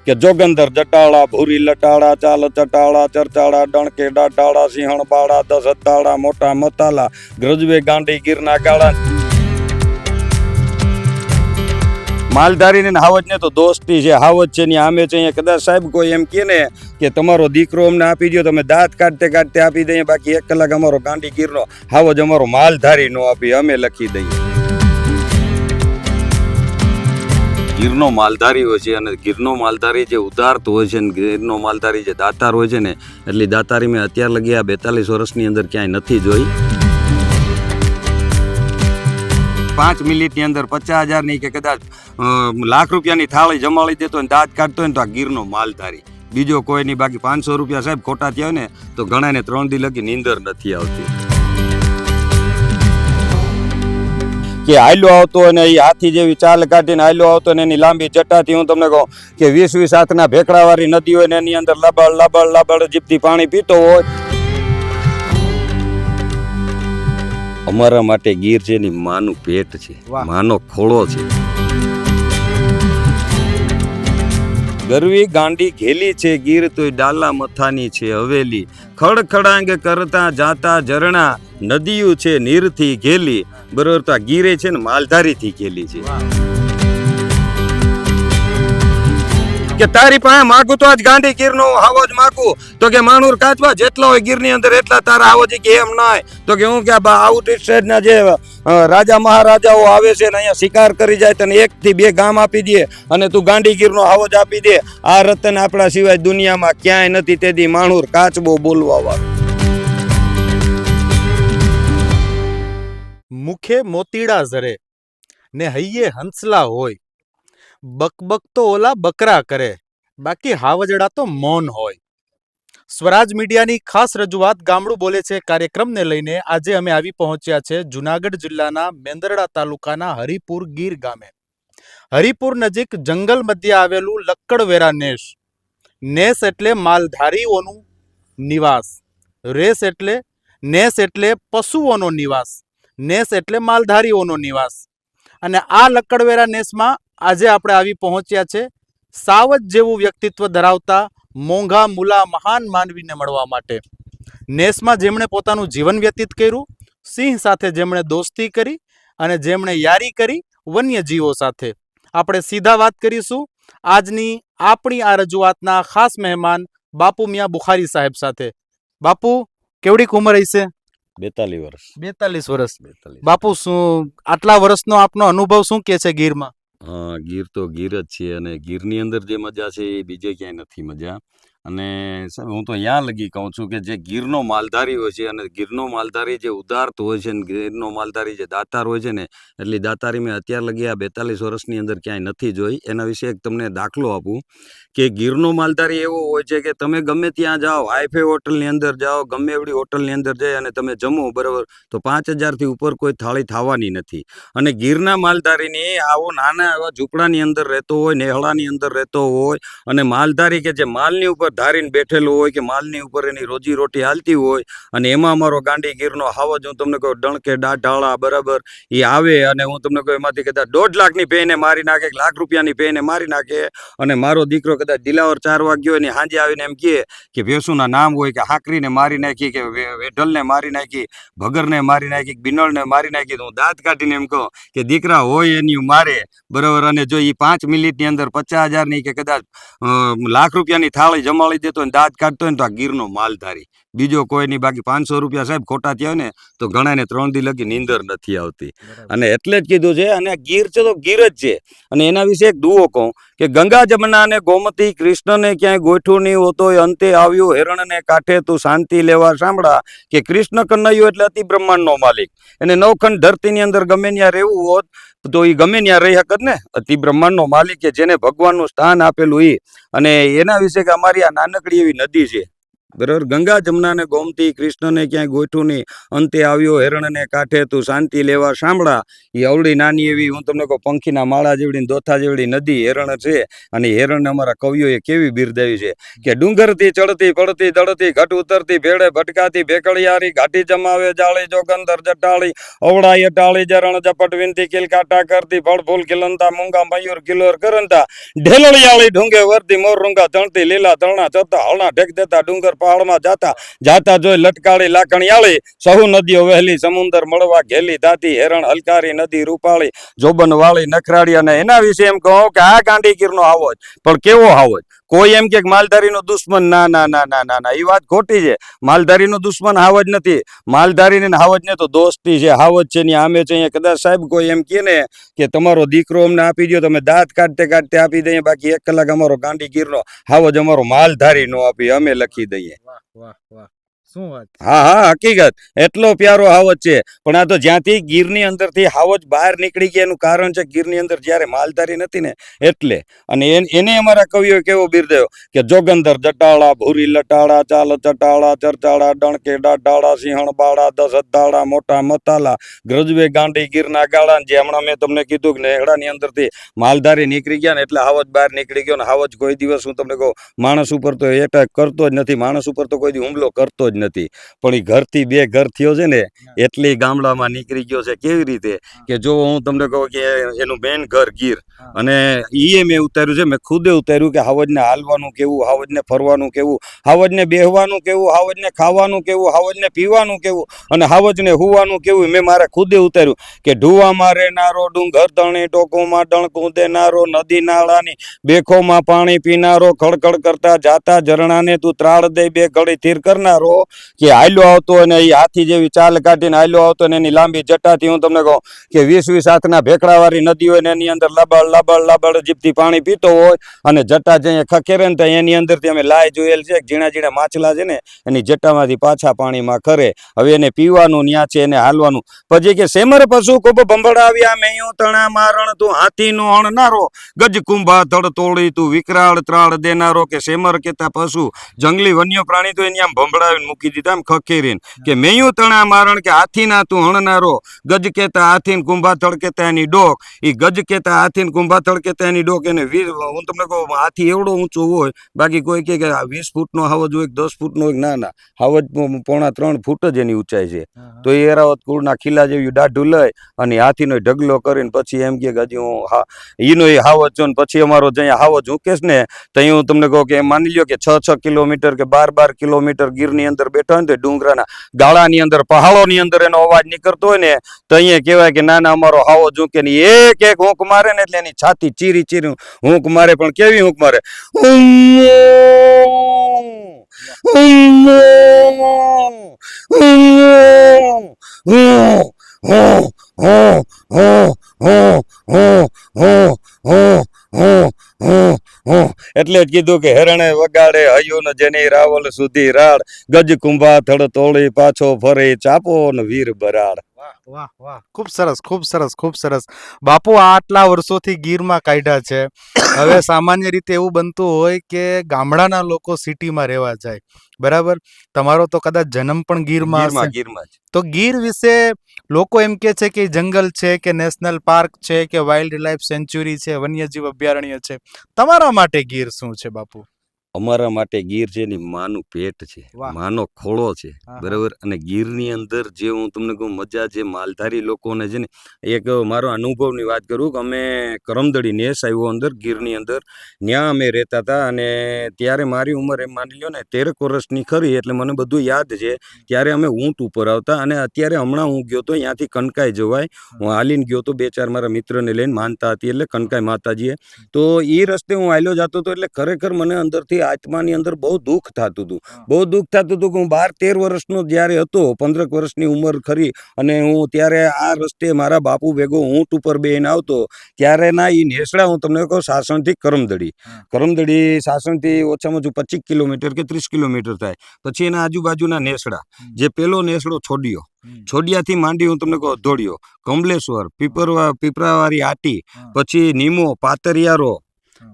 કે જોગંદર જટાળા ભૂરી લટાળા ચાલ ચટાળા ચરચાળા ડણકે ડાટાળા સિંહણ બાળા 10 હતાળા મોટા મતાલા ગ્રજવે ગાંડી ગીરના ગાળા માલધારીને હાવજ ને તો દોસ્તી છે, હાવજ છે ની આમે છે. અહીંયા કદાચ સાહેબ કોઈ એમ કહે ને કે તમારો દીકરો અમને આપી દો, તમે દાંત કાઢતે કાઢતે આપી દઈએ, બાકી 1 કલાક અમારો ગાંડી ગીરનો હાવજ અમારો માલધારી નો આપી, અમે લખી દઈએ. ગીરનો માલધારી હોય છે અને ગીરનો માલધારી જે ઉદારત હોય છે ને ગીરનો માલધારી જે દાતાર હોય છે ને, એટલી દાતારી મેં અત્યાર લગી આ 42 વર્ષની અંદર ક્યાંય નથી જોઈ. 5 મિનિટની અંદર 50,000ની કે કદાચ લાખ રૂપિયાની થાળી જમાડી દેતો હોય, દાંત કાઢતો હોય ને તો આ ગીરનો માલધારી, બીજો કોઈ નહીં. બાકી 500 રૂપિયા સાહેબ ખોટા થયા ને તો ઘણાને 3 દી લગી નીંદર નથી આવતી. કે હાલ્યો આવતો અને એ હાથી જેવી ચાલ કાઢીને હાલ્યો આવતો ને એની લાંબી જટાથી હું તમને કહું કે 20-20 હાથના ભેખડાવાળી નદી હોય ને એની અંદર લબડ લબડ લબડ જીપથી પાણી પીતો હોય. અમારા માટે ગીર છે ની માનું પેટ છે, માનો ખોળો છે. ગરવી ગાંડી ઘેલી છે ગીર તોય ડાલા મથાની છે હવેલી. ખડખડાંગે કરતા જાતા ઝરણા નદીયું છે નીરથી ઘેલી. બરોબર, તો આ ગીરે છે ને માલધારીથી ઘેલી છે. કે તારી પાસે માગું તો આજ ગાંડી ગીરનો હાવજ માગું, તો કે માણુર કાચવા જેટલા હોય ગીરની અંદર એટલા તારા હાવજ. કે એમ નાય તો કે હું કે આઉટ સ્ટેટના જે રાજા મહારાજાઓ આવે છે ને અહીંયા શિકાર કરી જાય તને 1 થી 2 ગામ આપી દે અને તું ગાંડી ગીરનો હાવજ આપી દે. આ રતન આપણા સિવાય દુનિયામાં ક્યાંય નથી. તેથી માણુર કાચબો બોલવા વાળો. મુખે મોતીડા ઝરે ને હૈયે હંસલા હોય, બકબક તો ઓલા બકરા કરે, બાકી હાવજડા તો મૌન હોય. સ્વરાજ મીડિયાની ખાસ રજૂઆત ગામડું બોલે છે કાર્યક્રમને લઈને આજે અમે આવી પહોંચ્યા છે જુનાગઢ જિલ્લાના મેંદરડા તાલુકાના હરિપુર ગીર ગામે. હરિપુર નજીક જંગલ મધ્ય આવેલું લક્કડવેરા નેસ. નેસ એટલે માલધારીઓનું નિવાસ, રેસ એટલે નેસ એટલે પશુઓનો નિવાસ, નેસ એટલે માલધારીઓનો નિવાસ. અને આ લક્કડવેરા નેસમાં આજે આપણે આવી પહોંચ્યા છે સાવજ જેવું વ્યક્તિત્વ ધરાવતા મોંઘા મુલા મહાન માનવીને મળવા માટે. નેસમાં જેમણે પોતાનું જીવન વ્યતીત કર્યું, સિંહ સાથે જેમણે દોસ્તી કરી અને જેમણે યારી કરી વન્યજીવો સાથે. આપણે સીધા વાત કરીશું આજની આપણી આ રજૂઆતના ખાસ મહેમાન બાપુ મિયા બુખારી સાહેબ સાથે. બાપુ, કેવડીક ઉંમર હશે? 42 વર્ષ. 42 વર્ષ. બાપુ, શું આટલા વર્ષનો આપનો અનુભવ શું કે છે ગીરમાં? હા, ગીર તો ગીર જ છે અને ગીરની અંદર જે મજા છે એ બીજે ક્યાંય નથી મજા. અને સાહેબ હું તો અહીંયા લગી કહું છું કે જે ગીરનો માલધારી હોય છે અને ગીરનો માલધારી જે ઉદારત હોય છે ને ગીરનો માલધારી જે દાતાર હોય છે ને, એટલી દાતારી મેં અત્યાર લગી આ 42 વર્ષની અંદર ક્યાંય નથી જોઈ. એના વિશે એક તમને દાખલો આપું કે ગીરનો માલધારી એવો હોય છે કે તમે ગમે ત્યાં જાઓ, હાઈફાઈ હોટલની અંદર જાઓ, ગમે એવડી હોટલની અંદર જઈ અને તમે જમો બરાબર, તો 5,000થી ઉપર કોઈ થાળી થવાની નથી. અને ગીરના માલધારીની આવો નાના એવા ઝૂંપડાની અંદર રહેતો હોય, નેહળાની અંદર રહેતો હોય અને માલધારી કે જે માલની ઉપર ધારીને બેઠેલો હોય કે માલની ઉપર એની રોજી રોટી હાલતી હોય. અને એમાં અમારો ગાંડી ગીરનો હાવજ હું તમને કહું ડણકે ડાઢાળા બરાબર એ આવે અને હું તમને કહું એમાંથી કદાચ 1.5 લાખની પેને મારી નાખે, 1 લાખ રૂપિયાની પેને મારી નાખે. અને મારો દીકરો કદાચ દિલાવર 4 વાગ્યો હોય ને સાંજે આવીને એમ કે ભેંસુના નામ હોય કે હાકરીને મારી નાખી, કે વેઢલને મારી નાખી, ભગરને મારી નાખી, બિનળને મારી નાખી, તો હું દાંત કાઢીને એમ કહું કે દીકરા હોય એની મારે બરાબર. અને જો એ 5 મિનિટની અંદર 50,000ની કે કદાચ લાખ રૂપિયાની થાળી જમાડી દેતો હોય, દાંત કાઢતો હોય ને તો આ ગીરનો માલધારી, બીજો કોઈ નહીં. બાકી 500 રૂપિયા સાહેબ ખોટા થયા હોય ને તો ઘણાને 3 દી લગી નીંદર નથી આવતી. અને એટલે જ કીધું છે. અને ગીર છે તો ગીર જ છે. અને એના વિશે એક દુઓ કહું કે ગંગા જમના ને ગોમતી કૃષ્ણને ક્યાંય ગોઠવું નહીં હોતોય, અંતે આવ્યું હેરણને કાંઠે તું શાંતિ લેવા સાંભળા. કે કૃષ્ણ કનૈયો એટલે અતિ બ્રહ્માંડનો માલિક. એને 9 ખંડ ધરતીની અંદર ગમે ત્યાં રહેવું હોત તો એ ગમે ત્યાં રહી શકત ને. અતિ બ્રહ્માંડનો માલિક કે જેને ભગવાનનું સ્થાન આપેલું એ. અને એના વિશે કે અમારી આ નાનકડી એવી નદી છે બરાબર. ગંગા જમના ને ગોમતી કૃષ્ણને ક્યાંય ગોઠું નહીં, અંતે આવ્યો હેરણને કાંઠે તું શાંતિ લેવા સાંભળા. એ અવળી નાની એવી હું તમને કહું પંખીના માળા જેવડી દોથા જેવડી નદી હેરણ છે. અને હેરણને અમારા કવિઓએ કેવી બિરદાવી છે કે ડુંગરથી ચડતી પડતી દળતી ઘટ ઉતરતી ભેળે ભટકાતી ભેકળિયારી ઘાટી જમાવે જાળી જોગંદર જટાળી અવળાઈ અટાળી જરણ ઝપટ વિનતી કિલ કાટા કરતી ફળ ફૂલ ખિલંતા મૂંગા મયુર કિલોર કરંતા ઢેલળિયાળી ઢુંગે વર્તી મોર રૂંગા તણતી લીલા તરણા ચરતા હળના ઢેક દેતા ડુંગર પહાડમાં જાતા જાતા જોઈ લટકાળી લાકણિયાળી સહુ નદીઓ વહેલી સમુંદર મળવા ઘેલી દાતી હેરણ હલકારી નદી રૂપાળી જોબન વાળી નખરાળી. અને એના વિશે એમ કહો કે આ ગાંડીગીરનો હાવજ પણ કેવો હાવજ. કોઈ એમ કે માલધારીનો દુશ્મન, ના ના ના ના ના ના, એ વાત ખોટી છે. માલધારીનો દુશ્મન હાવજ નથી. માલધારીને હાવજને તો દોસ્તી છે, હાવજ છે ની આમે છે. અહીંયા કદાચ સાહેબ કોઈ એમ કહે ને કે તમારો દીકરો અમને આપી દો, તમે દાંત કાઢતે કાઢતે આપી દઈએ, બાકી 1 કલાક અમારો ગાંડીગીરનો હાવજ અમારો માલધારી નો આપી, અમે લખી દઈએ. વાહ વાહ, શું વાત. હા હા, હકીકત એટલો પ્યારો હાવજ છે. પણ આ તો જ્યાંથી ગીરની અંદરથી હાવજ બહાર નીકળી ગયા એનું કારણ છે ગીરની અંદર જ્યારે માલધારી નથી ને એટલે. અને એને અમારા કવિઓ કેવો બિરદાવ્યો કે જોગંદર જટાળા ભૂરી લટાળા ચાલ ચટાળા ચરચાળા ડણકે ડાઢાળા સિંહણ બાળા 10 દાળા મોટા મતાલા ગ્રજવે ગાંડી ગીરના ગાળા. જે હમણાં મેં તમને કીધું કે નેહડાની અંદરથી માલધારી નીકળી ગયા ને એટલે હાવજ બહાર નીકળી ગયો. ને હાવજ કોઈ દિવસ હું તમને કહું માણસ ઉપર તો એટેક કરતો જ નથી, માણસ ઉપર તો કોઈ હુમલો કરતો જ નથી. પણ એ ઘરથી 2 ઘર થયો છે ને એટલે ગામડામાં નીકળી ગયો છે. કેવી રીતે કે જો હું તમને કહું કે એનું મેન ઘર ગીર, અને ઈ મેં ઉતાર્યું છે, મેં ખુદે ઉતાર્યું કે હાવજને હાલવાનું કેવું, હાવજને ફરવાનું કેવું, હાવજને બેહવાનું કેવું, હાવજને ખાવાનું કેવું, હાવજને પીવાનું કેવું, અને હાવજને હુવાનું કેવું. મેં મારે ખુદે ઉતાર્યું કે ઢુવા મારે નારો ડુંગર તણી ટોકોમાં ડણકું દેનારો નદી નાળાની બેખોમાં પાણી પીનારો ખડખડ કરતા જાતા ઝરણાને તું ત્રાળ દઈ 2 ઘડી થીર કરનારો. કે હાલ્યો આવતો અને એ હાથી જેવી ચાલ કાઢીને હાલ્યો આવતો ને એની લાંબી જટાથી હું તમને કહું કે 20-20 હાથના ભેખડાવાળી નદી હોય ને એની અંદર લબડ લબડ લબડ જીપથી પાણી પીતો હોય અને જટા જે ખખેરે ને એની અંદરથી અમે લાય જોયેલ છે. ઝીણા ઝીણા માછલા છે ને એની જટામાંથી પાછા પાણીમાં ખરે. હવે એને પીવાનું ન્યા છે, એને હાલવાનું. પછી કે સેમર પશુ ખૂબ ભંભળાવ્યા મેયો તણા મારણ તું હાથીનો હણનારો ગજ કુંભા તળ તોડી તું વિકરાળ ત્રાળ દેનારો. કે સેમર કેતા પશુ જંગલી વન્ય પ્રાણી તો એની આમ ભંભળાવીને મૂકી દીધા આમ ખખેરીને કે મેયું તણા મારણ કે હાથીના તું હણનારો. ગજ કેતા હાથીને કુંભા તળ કેતા એની ડોક. એ ગજ કેતા હાથીને કુંભા તળ કેતા એની ડોક. એને હું તમને કહું હાથી એવડો ઊંચો હોય, બાકી કોઈ કે 20 ફૂટનો હાવજ હોય 10 ફૂટનો હોય, ના ના, હાવજ 2.5 ફૂટ જ એની ઊંચાઈ છે. તો એ એરાવત કુળના ખીલા જેવી દાઢું લઈ અને હાથીનો ઢગલો કરીને પછી એમ કે હજી હું ઈનો એ હાવજ છું. પછી અમારો જ્યાં હાવજ ઊંકેશ ને ત્યાં હું તમને કહું કે માની લ્યો કે 6 કિલોમીટર કે 12 કિલોમીટર ગીરની અંદર બેઠા હોય ને તો ડુંગરાના ગાળાની અંદર પહાડોની અંદર એનો અવાજ નીકળતો હોય ને તો અહીંયા કહેવાય કે ના ના અમારો હાવજ ઝૂકે ને એક હૂંક મારે ને એટલે એની છાતી ચીરી ચીરી હૂંક મારે. પણ કેવી હૂંક મારે, એટલે જ કીધું કે હેરણે વગાડે હયું ને જેની રાવલ સુધી રાડ ગજ કુંભા થડ તોળી પાછો ફરે ચાપો ને વીર બરાડ. વાહ વાહ વાહ, ખૂબ સરસ ખૂબ સરસ ખૂબ સરસ. બાપુ આટલા વર્ષોથી ગીરમાં કાઢ્યા છે. હવે સામાન્ય રીતે એવું બનતું હોય કે ગામડાના લોકો સિટીમાં રહેવા જાય, બરાબર. તમારો તો કદાચ જન્મ પણ ગીરમાં હશે. ગીરમાં જ. તો ગીર વિશે લોકો એમ કે છે કે જંગલ છે કે નેશનલ પાર્ક છે કે વાઇલ્ડ લાઈફ સેન્ચ્યુરી છે, વન્યજીવ અભયારણ્ય છે. તમારા માટે ગીર શું છે બાપુ? અમારા માટે ગીર છે ની માનું પેટ છે, વાહ. માનો ખોળો છે, હા, બરાબર. અને ગીરની અંદર જે હું તમને કહું મજા જે માલધારી લોકોને છે ને, એક મારો અનુભવની વાત કરું કે અમે કરમદડી નેસ આવ્યો અંદર ગીરની અંદર, ત્યાં અમે રહેતા હતા. અને ત્યારે મારી ઉંમર એમ માની લ્યો ને 13 વર્ષની ખરી, એટલે મને બધું યાદ છે. ત્યારે અમે ઊંટ ઉપર આવતા. અને અત્યારે હમણાં હું ગયો તો ત્યાંથી કનકાઈ જવાય, હું હાલીને ગયો તો 2-4 મારા મિત્રને લઈને, માનતા હતી એટલે કનકાઈ માતાજીએ. તો એ રસ્તે હું હાલ્યો જતો હતો એટલે ખરેખર મને અંદરથી આત્માની અંદર બહુ દુઃખ થતું હતું, બહુ દુઃખ થતું હતું કે હું 12-13 વર્ષનો જ્યારે હતો, 15 વર્ષની ઉંમર ખરી, અને હું ત્યારે આ રસ્તે મારા બાપુ ભેગો ઊંટ ઉપર બેહીને આવતો. ત્યારે ના એ નેસડા હું તમને કહું સાસણથી કરમદડી સાસણથી ઓછામાં ઓછું 25 કિલોમીટર કે 30 કિલોમીટર થાય. પછી એના આજુબાજુના નેસડા, જે પેલો નેસડો છોડિયાથી માંડી હું તમને કહું ધોળિયો, કમલેશ્વર, પીપરાવાળી આટી, પછી નીમો પાતરિયારો,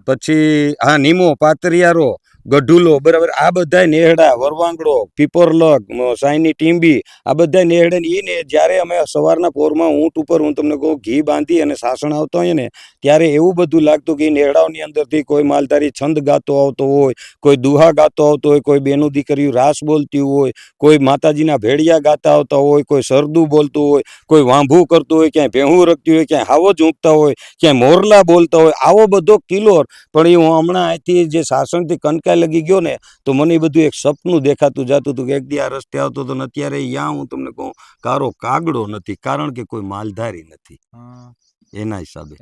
પછી નીમો પાતરિયારો, ગઢુલો, બરાબર, આ બધાય નેહડા, વરવાંગડો, પીપરલગ, સાયની ટીંબી, આ બધાય નેહડા ને ઈ ને જ્યારે અમે સવારના પોરમાં ઊંટ ઉપર હું તમને કહું ઘી બાંધી અને સાસણ આવતો હોય ને ત્યારે એવું બધું લાગતું કે ઈ નેહડાઓની અંદરથી કોઈ માલધારી છંદ ગાતો આવતો હોય, કોઈ દુહા ગાતો આવતો હોય, કોઈ બેનું દીકરીઓ રાસ બોલતી હોય, કોઈ માતાજીના ભેડિયા ગાતા આવતા હોય, કોઈ સરદું બોલતું હોય, કોઈ વાંભું કરતું હોય, ક્યાંય ભેહું રખતી હોય, ક્યાંય હાવજ ઊંઘતા હોય, ક્યાંય મોરલા બોલતા હોય, આવો બધો કિલોર. પણ એ હું હમણાં અહીંથી જે સાસણથી કનકાઈ લગી ગયો ને તો મને એ બધું એક સપનું દેખાતું જતું હતું કે એક દી આ રસ્તે આવતો હતો ને અત્યારે ત્યાં હું તમને કહું કારો કાગડો નથી, કારણ કે કોઈ માલધારી નથી એના હિસાબે.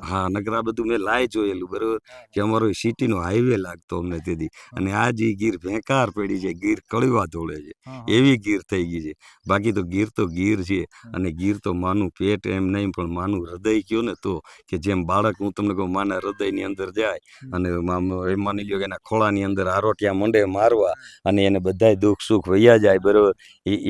હા, નકર આ બધું મેં લાઈ જોયેલું, બરોબર, કે અમારો સિટીનો હાઈવે લાગતો અમને તેથી. અને આજ ઈ ગીર ભેંકાર પડી છે, ગીર કળવા ધોળે છે, એવી ગીર થઈ ગઈ છે. બાકી તો ગીર છે. અને ગીર તો માનું પેટ એમ નહીં પણ માનું હૃદય કયો ને તો, કે જેમ બાળક હું તમને કહું માના હૃદયની અંદર જાય અને એમ માની લ્યો કે એના ખોળાની અંદર આરોટિયા મંડે મારવા અને એને બધાય દુઃખ સુખ વૈયા જાય, બરોબર,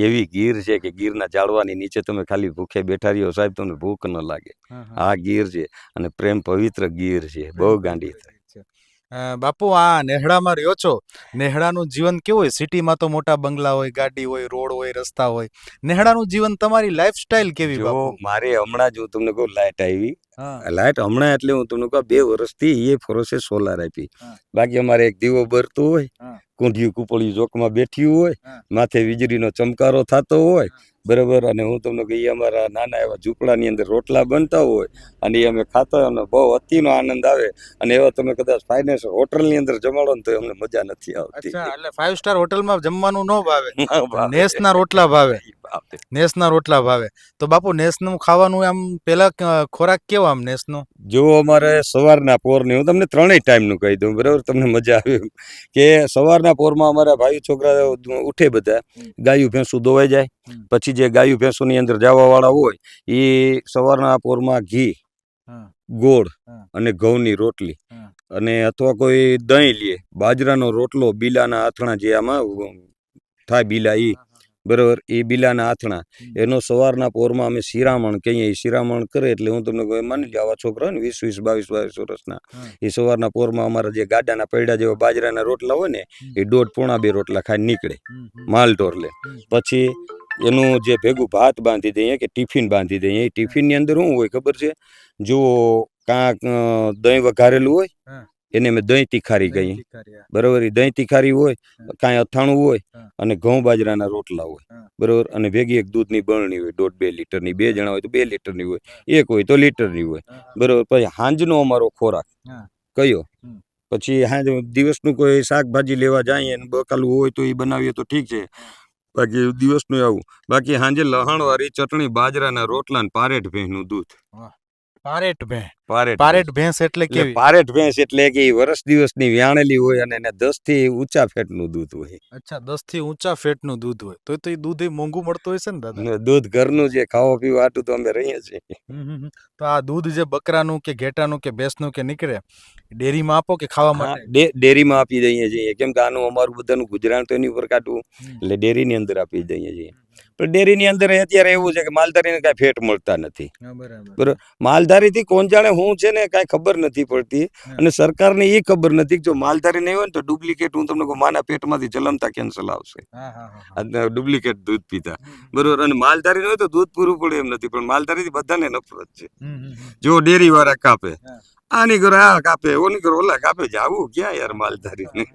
એવી ગીર છે કે ગીરના ઝાડવાની નીચે તમે ખાલી ભૂખે બેઠા રહ્યો સાહેબ તમને ભૂખ ન લાગે. આ ગીર છે અને પ્રેમ પવિત્ર ગીર છે, બહુ ગાંડી થાય. બાપુ આ નેહડામાં રહ્યો છો, નેહડાનું જીવન કેવું હોય? સિટીમાં તો મોટા બંગલા હોય, ગાડી હોય, રોડ હોય, રસ્તા હોય. નેહડાનું જીવન, તમારી લાઈફસ્ટાઈલ કેવી જો બાપુ? મારે હમણાં જ હું તમને કહું લાઇટ આવી, હા, લાઇટ હમણાં એટલે હું તમને કહું 2 વર્ષથી એ ફરોસે સોલાર આપી. હા. બાકી અમારે એક દીવો બરતો હોય, હા. કુંઢિયું કુપળિયું જોકમાં બેઠ્યું હોય, હા. માથે વીજળીનો ચમકારો થતો હોય, બરાબર, અને હું તમને કહીએ અમારા નાના એવા ઝૂંપડાની અંદર રોટલા બનતા હોય અને એ અમે ખાતા અને બહુ અતિનો આનંદ આવે. અને એવા તમે કદાચ ફાઇનાન્સ હોટલની અંદર જમાડો ને તો અમને મજા નથી આવતી. અચ્છા, એટલે 5 સ્ટાર હોટલમાં જમવાનું ન ભાવે, ના ભાવે. નેસના રોટલા ભાવે. ઈ ભાવે. નેસના રોટલા ભાવે. તો બાપુ નેસનું ખાવાનું આમ પેલા ખોરાક કેવો આમ નેસનો? જો અમારે સવારના પોરની હું તમને 3 ટાઈમનું કહી દઉં, બરાબર, તમને મજા આવે એમ. કે સવારના પોરમાં અમારા ભાઈ છોકરા ઉઠે બધા, ગાયું ભેંસું દોવાઈ જાય, પછી જે ગાયું ભેંસુની અંદર જવા વાળા હોય એ સવારના પોરમાં ઘી, ગોળ અને ઘઉંની રોટલી અને અથવા કોઈ દહીં લે, બાજરાનો રોટલો, બીલાના આથણા જે આમાં થાય બીલા ઈ, બરાબર, એ બીલાના આથણા, એનો સવારના પોરમાં અમે શિરામણ કહીએ. એ શિરામણ કરે એટલે હું તમને કહું માની લો આવા છોકરા હોય ને 20, 22 વર્ષના, એ સવારના પોરમાં અમારા જે ગાડાના પૈડા જેવા બાજરાના રોટલા હોય ને એ 1.5 પોણા 2 રોટલા ખાઈને નીકળે, માલ ઢોર લે. પછી એનું જે ભેગું ભાત બાંધી દઈએ કે ટિફિન બાંધી દઈએ. એ ટિફિનની અંદર શું હોય ખબર છે? જો કાંક દહીં વઘારેલું હોય એને અમે દહીં તીખારી કહીએ, બરાબર, એ દહીં તીખારી હોય, કાંઈ અથાણું હોય અને ઘઉં બાજરાના રોટલા હોય, બરાબર, અને ભેગી એક દૂધની બરણી હોય 1.5-2 લીટરની, 2 જણા હોય તો 2 લીટરની હોય, એક હોય તો લીટરની હોય, બરાબર. પછી સાંજનો અમારો ખોરાક કયો? પછી સાંજ દિવસનું કોઈ શાકભાજી લેવા જઈએ ને બકાલું હોય તો એ બનાવીએ તો ઠીક છે, બાકી દિવસનું આવું. બાકી સાંજે લહાણવાળી ચટણી, બાજરાના રોટલા ને પારેઠ ભેંસનું દૂધ. પારેટ ભેં. પારેઠ પારેટ ભેંસ એટલે એટલે કેવી? પારેઠ ભેંસ એટલે કે વર્ષ દિવસની વ્યાણેલી હોય અને એને 10 થી ઊંચા ફેટનું દૂધ હોય. અચ્છા, 10 થી ઊંચા ફેટનું દૂધ હોય તો એ દૂધ મોંઘું મળતું હશે ને દાદા? ને દૂધ ઘરનું જે ખાવા પીવા આટું તો અમે રહીએ છીએ. તો આ દૂધ જે બકરાનું કે ઘેટાનું કે ભેંસનું કે નીકળે, ડેરીમાં આપો કે ખાવા હા, માટે? ડેરીમાં આપી દઈએ છીએ, કેમ કે આનું અમારું બધાનું ગુજરાન તો એની ઉપર કાઢવું એટલે ડેરીની અંદર આપી દઈએ છીએ. પણ ડેરીની અંદર અત્યારે એવું છે કે માલધારીને કાંઈ ફેટ મળતા નથી, બરોબર. માલધારીથી કોણ જાણે હું છે ને કાંઈ ખબર નથી પડતી અને સરકારને એ ખબર નથી કે જો માલધારી નહીં હોય ને તો ડુપ્લિકેટ હું તમને કહું માના પેટમાંથી જલમતા કેન્સર આવશે, ડુપ્લિકેટ દૂધ પીતા, બરોબર. અને માલધારી હોય તો દૂધ પૂરું પડે એમ નથી, પણ માલધારીથી બધાને નફરત છે. જો ડેરી વાળા કાપે, આની કરો આ કાપે, ઓની કરો ઓલા કાપે, જાવું ક્યાં યાર માલધારી.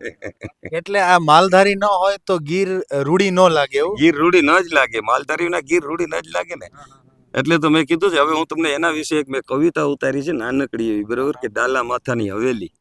એટલે આ માલધારી ન હોય તો ગીર રૂડી ન લાગે એવું? ગીર રૂડી ન જ લાગે, માલધારીના ગીર રૂડી ન જ લાગે ને. એટલે તો મેં કીધું છે. હવે હું તમને એના વિશે એક મેં કવિતા ઉતારી છે નાનકડી એવી, બરોબર, કે ડાલા માથાની હવેલી.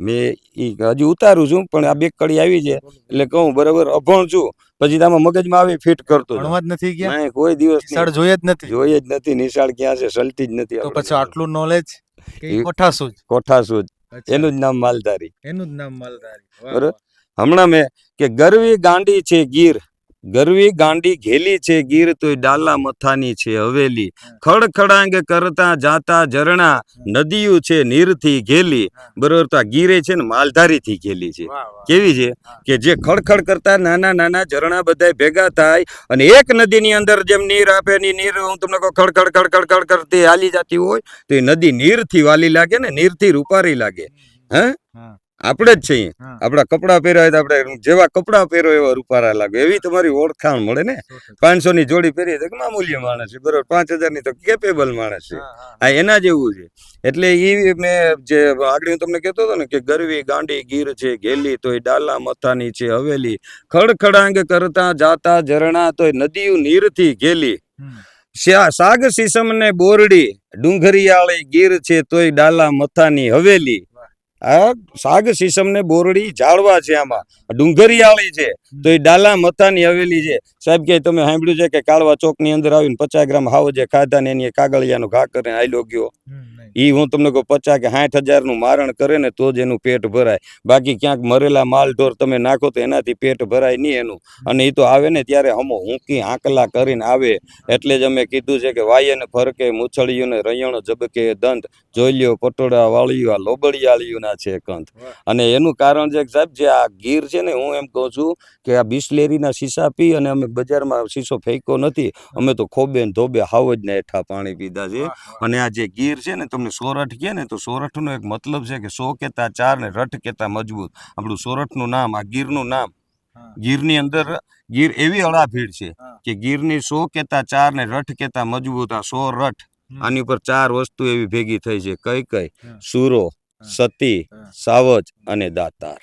મેં ઈ હજી ઉતારું છું પણ આ 2 કડી આવી છે એટલે કહું, બરોબર, અભણ છું પછી આમાં મગજમાં આવી ફિટ કરતો જાઉં. ભણવા જ નથી ગયા? નહીં, કોઈ દિવસ નિશાળ જોઈએ જ નથી? જોઈએ જ નથી. નિશાળ ક્યાં છે, સલતી જ નથી. તો પછી આટલું નોલેજ કે કોઠાસૂજ? કોઠાસૂજ, એનું જ નામ માલધારી. એનું જ નામ માલધારી. બરોબર. હમણાં મેં કે ગરવી ગાંડી છે ગીર, ગરવી ગાંડી ઘેલી છે ગીર, તોય ડાલા મથાની છે હવેલી. ખડખડાંગ કરતા જાતા ઝરણા, નદીયું છે નીરથી ઘેલી. બરોબર. તો આ ગીરે છે ને માલધારીથી ઘેલી છે. કેવી છે કે જે ખડખડ કરતા નાના નાના ઝરણા બધા ભેગા થાય અને એક નદીની અંદર જેમ નીર આપે ની નીર હું તમને કહું ખડખડ ખડખડ ખડ કરતી હાલી જતી હોય તો એ નદી નીરથી વાલી લાગે ને, નીરથી રૂપારી લાગે. હે, આપણે જ છીએ. હા. આપણા કપડાં પહેર્યા હોય તો આપણે જેવા કપડાં પહેરો એવા રૂપારા લાગે, એવી તમારી ઓળખાણ મળે ને. 500 ની જોડી પહેરીએ તો મામૂલી માણસ છે, બરોબર. 5000 ની તો કેપેબલ માણસ છે. આ એના જેવું છે. એટલે એ મેં જે આગળ હું તમને કહેતો હતો ને કે ગરવી ગાંડી ગીર છે ઘેલી તોય ડાલા મથાની છે હવેલી, ખડખડાંગ કરતા જાતા ઝરણા તોય નદીયું નીરથી ઘેલી, સાગ સીસમ ને બોરડી ડુંગરિયાળી ગીર છે તોય ડાલા મથાની હવેલી. આ સાગ સીસમ ને બોરડી ઝાડવા છે, આમાં ડુંગરિયાળી છે તો એ ડાલા મથાની હવેલી છે. સાહેબ કે તમે સાંભળ્યું છે કે કાળવા ચોક ની અંદર આવીને 50 ગ્રામ હાવજે ખાધા ને એની કાગળિયાનો ઘા કરીને આયલો ગયો? ઈ હું તમને કહું 50 કે 60,000 નું મારણ કરે ને તો જ એનું પેટ ભરાય, બાકી ક્યાંક મરેલા માલ ઢોર તમે નાખો તો એનાથી પેટ ભરાય નહીં એનું. અને એ તો આવે ને ત્યારે હમો હુંકી આંકલા કરીને આવે. એટલે જ અમે કીધું છે કે વાયે ને ફરકે મૂછળિયું ને રૈયણ જબકે દંત, જોઈ લ્યો પટોળા વાળ્યું આ લોબડિયાળિયું ના છે કંત. અને એનું કારણ છે કે સાહેબ જે આ ગીર છે ને, હું એમ કહું છું કે આ બિસ્લેરીના શીશા પી અને અમે બજારમાં શીશો ફેંક્યો નથી, અમે તો ખોબે ને ધોબે હાવજ ને હેઠા પાણી પીધા છે. અને આ જે ગીર છે ને, તમને સોરઠ કહે ને તો સોરઠનો એક મતલબ છે કે 100 કેતા 4 ને રઠ કેતા મજબૂત. આપણું સોરઠનું નામ, આ ગીરનું નામ, ગીરની અંદર ગીર એવી અળાભીડ છે કે ગીરની 100 કેતા 4 ને રઠ કેતા મજબૂત. આ 100 રઠ, આની ઉપર 4 વસ્તુ એવી ભેગી થઈ છે. કઈ કઈ? સુરો, સતી, સાવજ અને દાતાર.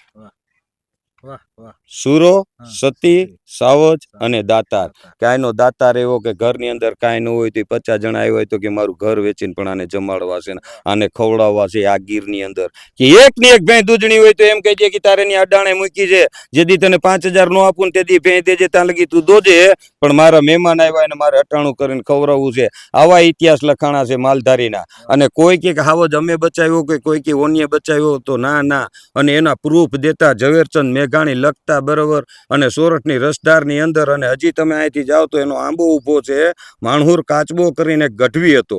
સુરો, સતી, સાવજ અને દાતાર. કે આનો દાતાર એવો કે ઘરની અંદર કાંઈ ન હોય તો 50 જણા આવ્યા હોય તો કે મારું ઘર વેચીને પણ આને જમાડવા છે, આને ખવડાવવા છે. આ ગીરની અંદર કે એક ની એક ભેં દૂધણી હોય તો એમ કહી દે કે તારે ની અડાણે મૂકી છે, જેથી તને 5000 નો આપું ને તેથી ભેં દેજે, ત્યાં લગી તું દોજે, પણ મારા મહેમાન આવ્યા એને મારે અટાણું કરીને ખવડાવવું છે. આવા ઇતિહાસ લખાણા છે માલધારીના. અને કોઈ કે હાવજ અમે બચાવ્યો કે કોઈ કે ઓનીએ બચાવ્યો, તો ના ના. અને એના પ્રૂફ દેતા ઝવેરચંદ મેઘાણી લખતા, બરોબર. અને સોરઠની રસધારની અંદર, અને હજી તમે અહીંથી જાઓ તો એનો આંબો ઊભો છે, માણહુર કાચબો કરીને ગઢવી હતો,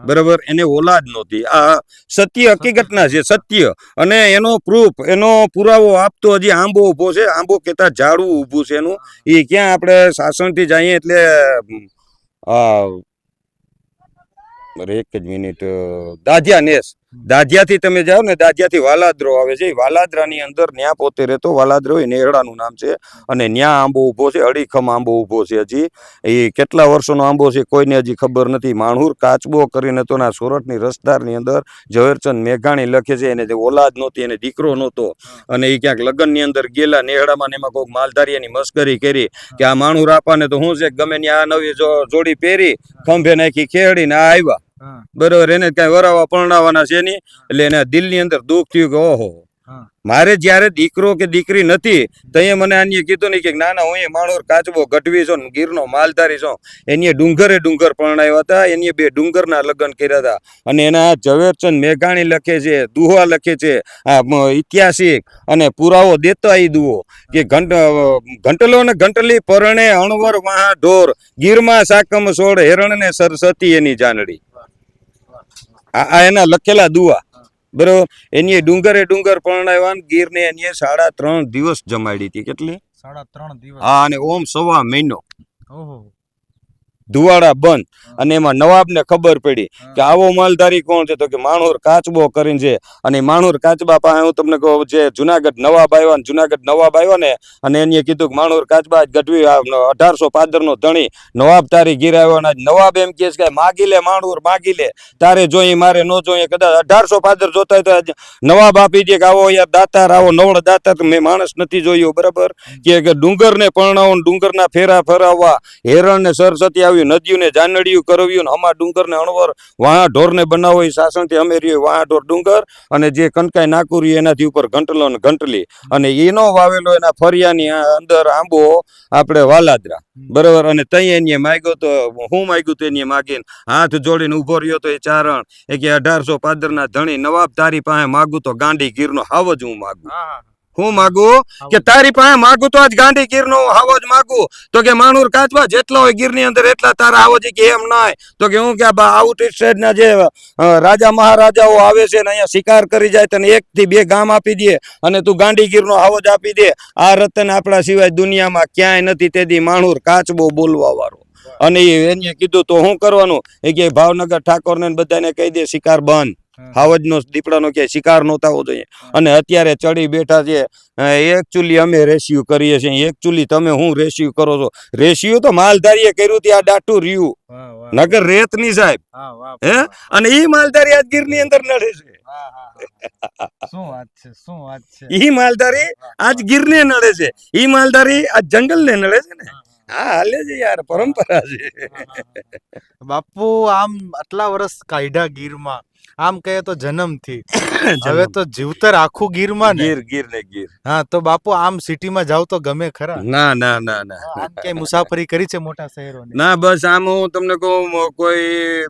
બરોબર. એને ઓલાદ નહોતી. આ સત્ય હકીકતના છે, સત્ય. અને એનો પ્રૂફ, એનો પુરાવો આપતો હજી આંબો ઊભો છે. આંબો કેતા ઝાડવું ઊભું છે એનું. એ ક્યાં આપણે સાસણથી જઈએ એટલે એક જ મિનિટ, દાધિયા નેસ, દાધિયાથી તમે જાઓ ને, દાધિયાથી વાલાદ્રો આવે છે. વાલાદ્રાની અંદર ન્યા પોતે રહેતો, વાલાદ્રો એ નેહડાનું નામ છે. અને ન્યા આંબો ઊભો છે, અડીખમ આંબો ઊભો છે. હજી એ કેટલા વર્ષોનો આંબો છે કોઈને હજી ખબર નથી. માણહુર કાચબો કરીને તો ના સોરઠની રસધારની અંદર ઝવેરચંદ મેઘાણી લખે છે, એને ઓલાદ નહોતી, એને દીકરો નહોતો. અને એ ક્યાંક લગ્નની અંદર ગયેલા નેહડામાં, એમાં કોઈક માલધારીની મસ્કરી કરી કે આ માણહુર આપાને તો શું છે, ગમે ને આ નવી જોડી પહેરી ખંભે નાખી ખેડીને આ આવ્યા, બરોબર. એને કઈ વરાવા પરણાવવાના છે નહીં. એટલે એને દિલની અંદર દુઃખ થયું કે ઓહો, મારે જ્યારે દીકરો કે દીકરી નથી તો મને આને કીધું નહીં કે ના ના, હું એ માણોર કાચબો ગઢવી છો ને ગીરનો માલધારી છો. એની ડુંગર પરણાવ્યા હતા, એની 2 ડુંગરના લગ્ન કર્યા હતા. અને એના ઝવેરચંદ મેઘાણી લખે છે, દુહા લખે છે, આ ઐતિહાસિક અને પુરાવો દેતા એ દુહો કે ઘંટલો ને ઘંટલી પરણે અણવર વાહ ઢોર, ગીરમાં સાકમ સોળ હેરણ ને સરસતી એની જાનડી. આ એના લખેલા દુઆ, બરોબર. એની ડુંગર પરણાવ્યા, ગીરને એની 3.5 દિવસ જમાડી હતી. કેટલી? 3.5 દિવસ. હા. અને ઓમ 1.25 મહિનો ધુવાડા બંધ. અને એમાં નવાબને ખબર પડી કે આવો માલધારી કોણ છે, તો કે માણહુર કાચબો કરીને છે. અને માણહુર કાચબા પાસે હું તમને કહું, જે જુનાગઢ નવાબ આવ્યા ને, અને એને કીધું કે માણહુર કાચબા ગઢવી 1800 પાદરનો ધણી નવાબ તારી ઘેર આવ્યો. નવાબ એમ કહે છે કે માગી લે માણહુર, માગી લે, તારે જોઈએ મારે ન જોઈએ. કદાચ 1800 પાદર જોતા હોય તો નવાબ આપી દે કે આવો યાર દાતાર, આવો નવળ દાતાર મેં માણસ નથી જોયો, બરાબર. કે ડુંગર ને પરણાવો, ડુંગરના ફેરા ફરાવવા, હેરણ ને સરસતી આવી, નદીયું ને જાનડિયું કરવ્યું, ને હમા ડુંગર ને અણવર વાહ ઢોર ને બનાવો. એ સાસણથી અમે રહ્યો વાહ ઢોર ડુંગર. અને જે કનકાઈ નાકું રહ્યું એનાથી ઉપર ઘંટલો ને ઘંટલી. અને એનો વાવેલો એના ફરિયાની અંદર આંબો આપણે વાલાદ્રા, બરોબર. અને તઈ એને માગ્યો તો હું માગ્યું તો એને માગીને હાથ જોડીને ઉભો રહ્યો તો એ ચારણ એ કે 1800 પાદરના ધણી નવાબ તારી પાસે માગું તો ગાંડી ગીરનો હાવજ હું માગું. હું માગું કે તારી પાસે માગું તો આજ ગાંડી ગીરનો હાવજ માગું. તો કે માણહુર કાચબા જેટલા હોય ગીરની અંદર એટલા તારા હાવજ. કે એમ નાય, તો કે હું કે આઉટ સ્ટેટના જે રાજા મહારાજાઓ આવે છે ને અહીંયા શિકાર કરી જાય, તને 1 થી 2 ગામ આપી દે અને તું ગાંડી ગીરનો હાવજ આપી દે. આ રતન આપણા સિવાય દુનિયામાં ક્યાંય નથી. તેથી માણહુર કાચબો બોલવા વાળો. અને એને કીધું તો શું કરવાનું? એ કે ભાવનગર ઠાકોરને બધાને કહી દે શિકાર બંધ. હાવજનો દીપડાનો ક્યાંય શિકાર નો થવો જોઈએ. અને અત્યારે ચડી બેઠા છે એક ચૂલી અમે રેસ્ક્યુ કરીએ છીએ, એક ચૂલી તમે હું રેસ્ક્યુ કરો છો. રેસ્ક્યુ તો માલધારીએ કર્યું ત્યાં ડાટું રહ્યું, નગર રેત ની સાહેબ. હે અને ઈ માલધારી આજ ગીરની અંદર નડે છે. શું વાત છે, શું વાત છે. ઈ માલધારી આજ ગીરને નડે છે, ઈ માલધારી આજ જંગલને નડે છે ને. હા હાલે છે યાર, પરંપરા છે. બાપુ આમ આટલા વર્ષ કાઢ્યા ગીરમાં, આમ કહે તો જન્મથી, હવે તો જીવતર આખું ગીરમાં ને. ગીર ને ગીર. હા તો બાપુ આમ સિટીમાં જાવ તો ગમે ખરા? ના ના ના ના આમ ક્યાંય મુસાફરી કરી છે મોટા શહેરોની? ના, બસ આમ હું તમને કહું કોઈ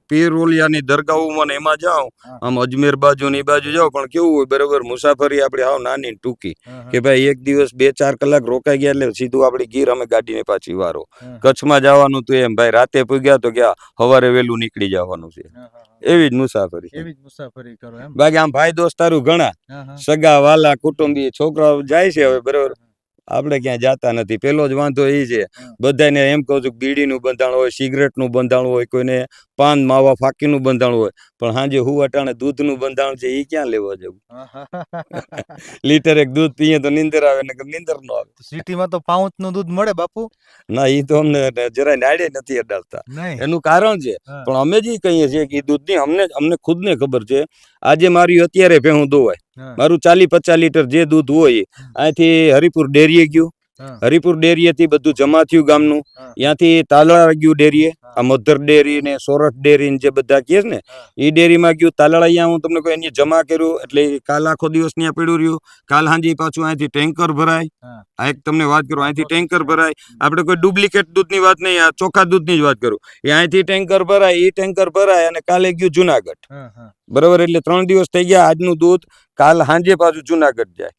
પીર ઓલિયાની દરગાહોમાં ને એમાં જાઉં, આમ અજમેર બાજુ ને એ બાજુ જાઉં, પણ કેવું હોય બરોબર મુસાફરી આપણી હાવ નાની ને ટૂંકી, કે ભાઈ એક દિવસ 2-4 કલાક રોકાઈ ગયા એટલે સીધું આપણે ગીર અમે ગાડીને પાછી વારો. કચ્છમાં જવાનું તો એમ ભાઈ રાતે પૂગ્યા તો ગયા સવારે વહેલું નીકળી જવાનું છે, એવી જ મુસાફરી. એવી જ મુસાફરી કરો એમ? બાકી આમ ભાઈ દોસ્તારું ઘણા સગા વાલા કુટુંબી છોકરાઓ જાય છે હવે બરોબર, આપણે ક્યાં જાતા નથી. પેલો જ વાંધો એ છે, બધાને એમ કહું છું બીડીનું બંધાણ હોય, સિગરેટનું બંધાણ હોય, કોઈને પાન માવા ફાકીનું બંધાણ હોય, પણ સાંજે હુવાટાણે દૂધનું બંધાણ છે એ ક્યાં લેવા જવું? લીટર એક દૂધ પીએ તો નીંદર આવે ને નીંદર ન આવે. સિટીમાં તો પાઉચનું દૂધ મળે બાપુ. ના, એ તો અમને જરાય નાડે નથી અડાડતા. એનું કારણ છે, પણ અમે જે કહીએ છીએ કે દૂધની અમને ખુદને ખબર છે. આજે મારી અત્યારે ભેહું દોવાય, મારું 40-50 લીટર જે દૂધ હોય અહીંથી હરિપુર ડેરીએ ગયું, હરિપુર ડેરીએથી બધું જમા થયું ગામનું, ત્યાંથી તાલાળા ગયું ડેરીએ, આ મધર ડેરી ને સોરઠ ડેરી ને જે બધા કહે ને એ ડેરીમાં ગયું. તાલાળા અહીંયા હું તમને કહું અહીંયા જમા કર્યું એટલે કાલ આખો દિવસ ત્યાં પડ્યું રહ્યું. કાલ સાંજે પાછું અહીંથી ટેન્કર ભરાય. આ એક તમને વાત કરું, અહીંથી ટેન્કર ભરાય. આપણે કોઈ ડુપ્લિકેટ દૂધની વાત નહીં, આ ચોખ્ખા દૂધની જ વાત કરું. એ અહીંથી ટેન્કર ભરાય, એ ટેન્કર ભરાય અને કાલે ગયું જુનાગઢ. બરોબર, એટલે 3 દિવસ થઈ ગયા. આજનું દૂધ કાલ સાંજે પાછું જુનાગઢ જાય,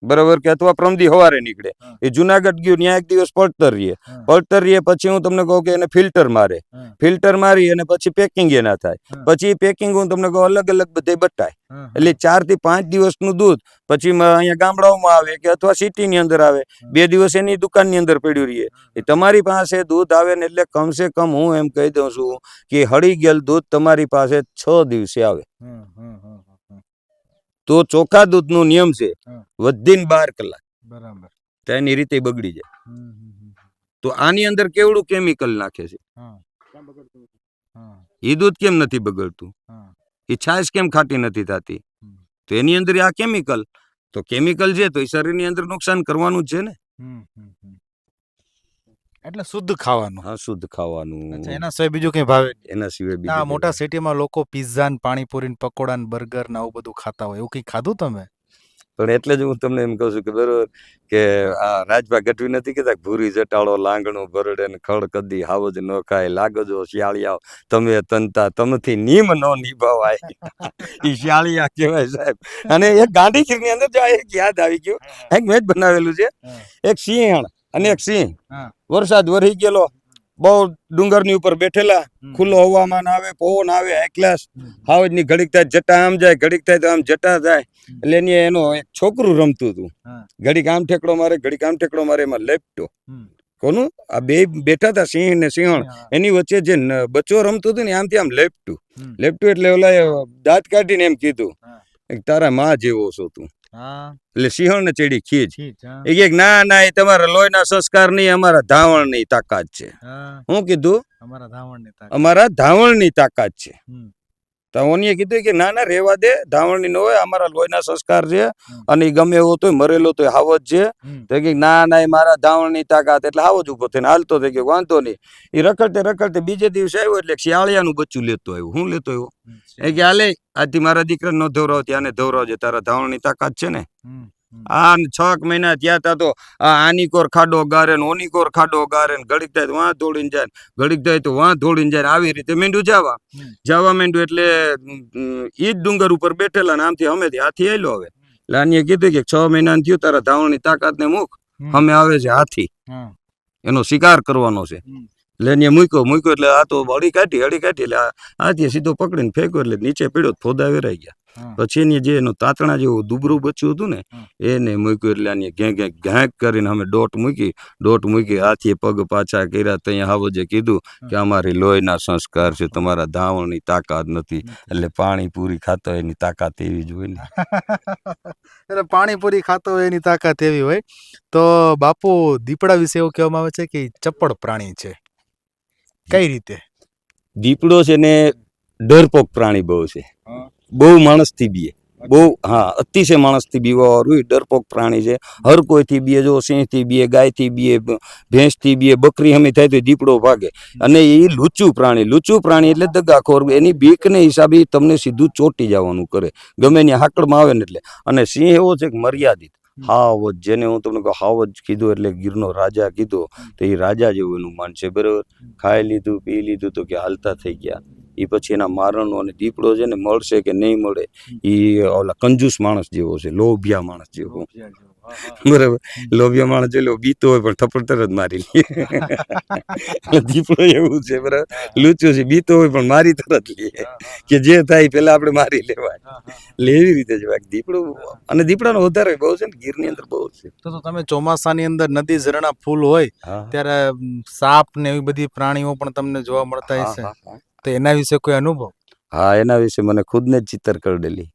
બરોબર, કે અથવા પ્રમદી સવારે નીકળે. એ જુનાગઢ ગયું, ત્યાં એક દિવસ પડતર રહીએ, પછી હું તમને કહું કે એને ફિલ્ટર મારે, ફિલ્ટર મારી અને પછી પેકિંગ એ ના થાય, પછી પેકિંગ હું તમને કહું અલગ અલગ બધે બટાય. એટલે 4 થી 5 દિવસનું દૂધ પછી અહીંયા ગામડાઓમાં આવે કે અથવા સિટીની અંદર આવે, 2 દિવસ એની દુકાનની અંદર પડ્યું રહીએ. એ તમારી પાસે દૂધ આવે ને એટલે કમસે કમ હું એમ કહી દઉં છું કે હળી ગયેલ દૂધ તમારી પાસે 6 દિવસે આવે. તો ચોખ્ખા દૂધનો નિયમ છે વધીને 12 કલાક, બરાબર, તો એની રીતે બગડી જાય. તો આની અંદર કેવડું કેમિકલ નાખે છે, એ દૂધ કેમ નથી બગડતું, એ છાશ કેમ ખાટી નથી થતી, તો એની અંદર આ કેમિકલ, તો કેમિકલ છે તો એ શરીરની અંદર નુકસાન કરવાનું જ છે ને. એટલે શુદ્ધ ખાવાનું. હા, શુદ્ધ ખાવાનું. એના સિવાય બીજું કઈ ભાવે? એના સિવાય આ બીજું મોટા સિટીમાં લોકો પિઝા ને પાણીપુરી ને પકોડા ને બર્ગર ને આવું બધું ખાતા હોય, એવું કઈ ખાધું તમે? પણ એટલે જ હું તમને એમ કહું છું કે બરોબર કે આ રાજભા ગઢવી નથી કેતા ભૂરી જટાળો લાંગણું ભરડે ને ખડ કદી હાવજ ન ખાય, લાગજો શિયાળિયા તમે તનતા તમથી નીમ નો નિભાવાય. ઈ શિયાળિયા કહેવાય સાહેબ. અને એક ગાંધીગીરની અંદર જો એક યાદ આવી ગયું, એક મેચ બનાવેલું છે, એક સિંહણ અને એક સિંહ. વરસાદ વરસી ગયેલો, બહુ ડુંગરની ઉપર બેઠેલા, ખુલ્લો હવામાન આવે, પવન આવે, હાઈ ક્લાસ, હાવજની ઘડીક થાય જટા આમ જાય, ઘડીક થાય તો આમ જટા જાય. એટલે એનો એક છોકરું રમતું હતું, ઘડીક આમ ઠેકડો મારે, ઘડીક આમ ઠેકડો મારે, એમાં લેપટો. કોનું? આ બે બેઠા હતા સિંહ ને સિંહણ, એની વચ્ચે જે બચ્ચો રમતું હતું ને આમથી આમ લેપટું. લેપટું એટલે ઓલા દાંત કાઢીને એમ કીધું તારા માં જેવો છો તું. એટલે સિંહણ ને ચડી ખીજ. એ કે ના ના, એ તમારા લોહીના સંસ્કાર નહીં, અમારા ધાવણની તાકાત છે. હું કીધું અમારા ધાવણની તાકાત છે. તો ઓનીએ કીધું કે ના ના રેવા દે, ધાવણની ન હોય, અમારા લોહીના સંસ્કાર છે અને ગમે એવો તો મરેલો તો હાવજ છે. તો કે ના ના, એ મારા ધાવણની તાકાત. એટલે હાવજ ઉભો થઈને હાલતો થઈ ગયો, વાંધો નહીં. એ રખડતે રખડતે બીજે દિવસે આવ્યો એટલે શિયાળિયાનું બચ્ચું લેતો આવ્યો. હું લેતો આવ્યો? એ કે હાલે આજથી મારા દીકરા ન ધવરાવ, ત્યાંને ધવરાવજે, તારા ધાવણની તાકાત છે ને. આ 6 મહિના થયા તા તો આની કોર ખાડો ગારે ને ઓની કોર ખાડો ગારે ને, ઘડીક થાય તો વાં દોડીને જાય, ઘડીક થાય તો વાં દોડીને જાય, આવી રીતે માંડ્યું જવા માંડ્યું. એટલે ઈ જ ડુંગર ઉપર બેઠેલા ને આમથી હમેથી હાથી આયલો. હવે એટલે આનીએ કીધું કે 6 મહિના થયું, તારા ધાવણની તાકાત ને મૂક, અમે આવે છે હાથી, એનો શિકાર કરવાનો છે. એટલે એને મૂક્યો એટલે આ તો હળી કાઢી એટલે હાથીએ સીધો પકડીને ફેંક્યો એટલે નીચે પડ્યો, ફોદા વેરાઈ ગયા. હા. પછી એની જે એનું તાતણા જેવું દુબરું બચ્યું હતું ને હા. એને મૂક્યું એટલે આની ઘેંક કરીને અમે ડોટ મૂકી હાથીએ પગ પાછા કર્યા ત્યાં હાવજે કીધું કે અમારી લોહીના સંસ્કાર છે તમારા ધાવણની તાકાત નથી એટલે પાણીપુરી ખાતો એની તાકાત એવી જ હોય ને. એટલે પાણીપુરી ખાતો હોય એની તાકાત એવી હોય. તો બાપુ દીપડા વિશે એવું કહેવામાં આવે છે કે ઈ ચપળ પ્રાણી છે. કઈ રીતે? દીપડો છે ને ડરપોક પ્રાણી બહુ છે, બહુ માણસથી બીએ, બહુ અતિશય માણસથી બીવા વાળું ડરપોક પ્રાણી છે. હર કોઈથી બીએ, જો સિંહથી બીએ, ગાયથી બીએ, ભેંસથી બીએ, બકરી હમી થાય તો દીપડો ભાગે. અને એ લુચ્ચું પ્રાણી એટલે દગાખોર, એની બીકને હિસાબે તમને સીધું ચોંટી જવાનું કરે ગમે ત્યાં હાકડમાં આવે ને એટલે. અને સિંહ એવો છે કે મર્યાદિત હાવજ, જેને હું તમને કહું હાવજ કીધું એટલે ગીરનો રાજા કીધો તો એ રાજા જેવું એનું માન છે. બરાબર, ખાઈ લીધું પી લીધું તો કે હાલતા થઈ ગયા. એ પછી એના મારણનો અને દીપડો છે ને મળશે કે નહીં મળે એ ઓલા કંજૂસ માણસ જેવો છે, લોભિયા માણસ જેવો. બરાબર, લોભિયા માણસ જેવો બીતો હોય પણ થપ્પડ તરત મારી લે. દીપડો એવું છે, બરાબર, લૂચું છે, બીતો હોય પણ મારી તરત લે કે જે થાય પેલા આપણે મારી લેવાય. એટલે એવી રીતે જ દીપડો. અને દીપડાનો વધારે બહુ છે ને ગીરની અંદર બહુ છે. તો તમે ચોમાસાની અંદર નદી ઝરણા ફૂલ હોય ત્યારે સાપ ને એવી બધી પ્રાણીઓ પણ તમને જોવા મળતા હશે. તો એના વિશે કોઈ અનુભવ? હા, એના વિશે મને ખુદને જ ચિત્તર કરડેલી.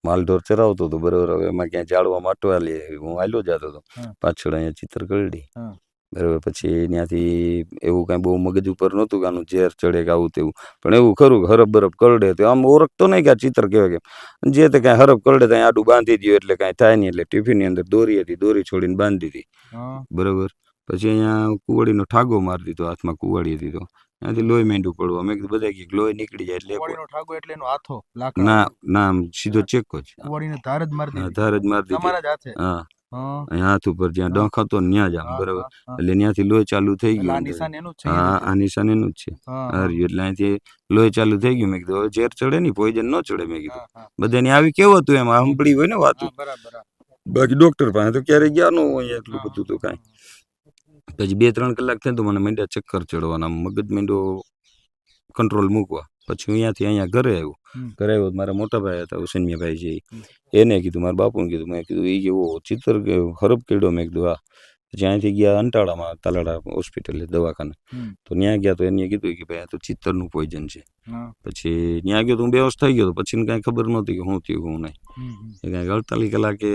માલઢોર ચરાવતો હતો, બરોબર. હવે એમાં ક્યાં જાળવા માટવા લે હું હાલ્યો જતો હતો, પાછળ અહીંયા ચિત્તર કરડી. બરાબર, પછી ત્યાંથી એવું કાંઈ બહુ મગજ ઉપર નહોતું કે આનું ઝેર ચડે કે આવું તેવું, પણ એવું ખરું હરફ બરફ કરડે તો આમ ઓળખતો નહીં કે આ ચિત્ર કહેવાય કેમ. જે તે કાંઈ હરફ કરડે ત્યાં આડું બાંધી દો એટલે કાંઈ થાય નહીં. એટલે ટિફિનની અંદર દોરી હતી, દોરી છોડીને બાંધી દીધી. બરાબર, પછી અહીંયા કુવાડીનો ઠાગો મારી દીધો, હાથમાં કુવાડી હતી તો ત્યાંથી લોહી માંડ્યું પડવા. મેં કીધું બધા કે લોહી નીકળી જાય એટલે ઠાગો એટલે એનો હાથો ના ના આમ સીધો ચેકો જ ધાર જ મારી ધાર જ મારી દીધી. હા, અહીંયા હાથ ઉપર જ્યાં ડંખ હતો ને ત્યાં જ આમ. બરાબર, એટલે ત્યાંથી લોહી ચાલુ થઈ ગયું. હા, આ નિશાન એનું જ છે. એટલે અહીંથી લોહી ચાલુ થઈ ગયું. મેં કીધું ઝેર ચડે નહીં, પોઈઝન ન ચડે. મેં કીધું બધાને આવી કેવું હતું એમ સાંભળી હોય ને વાતું. બાકી ડોક્ટર પાસે તો ક્યારેય ગયા ન હોય એટલું બધું તો કાંઈ. પછી 2-3 કલાક થાય તો મને માંડ્યા ચક્કર ચડવાના, મગજ માંડ્યો કંટ્રોલ મૂકવા. પછી હું અહીંયા ઘરે આવ્યો. મારા મોટા ભાઈ હતા, હુસેનિયાભાઈ છે, એને કીધું, મારા બાપુને કીધું. મેં કીધું એ જેવો ચિત્ર હરફ કર્યો. મેં કીધું હા. પછી અહીંથી ગયા અંટાળામાં, તાલાડા હોસ્પિટલે દવાખાને. તો ત્યાં ગયા તો એને કીધું કે ભાઈ આ તો ચિત્તરનું પોઈઝન છે. પછી ત્યાં ગયો તો હું બેહોશ થઈ ગયો. પછી કાંઈ ખબર નહોતી કે શું થયું શું નહીં. એ કાંઈક 48 કલાકે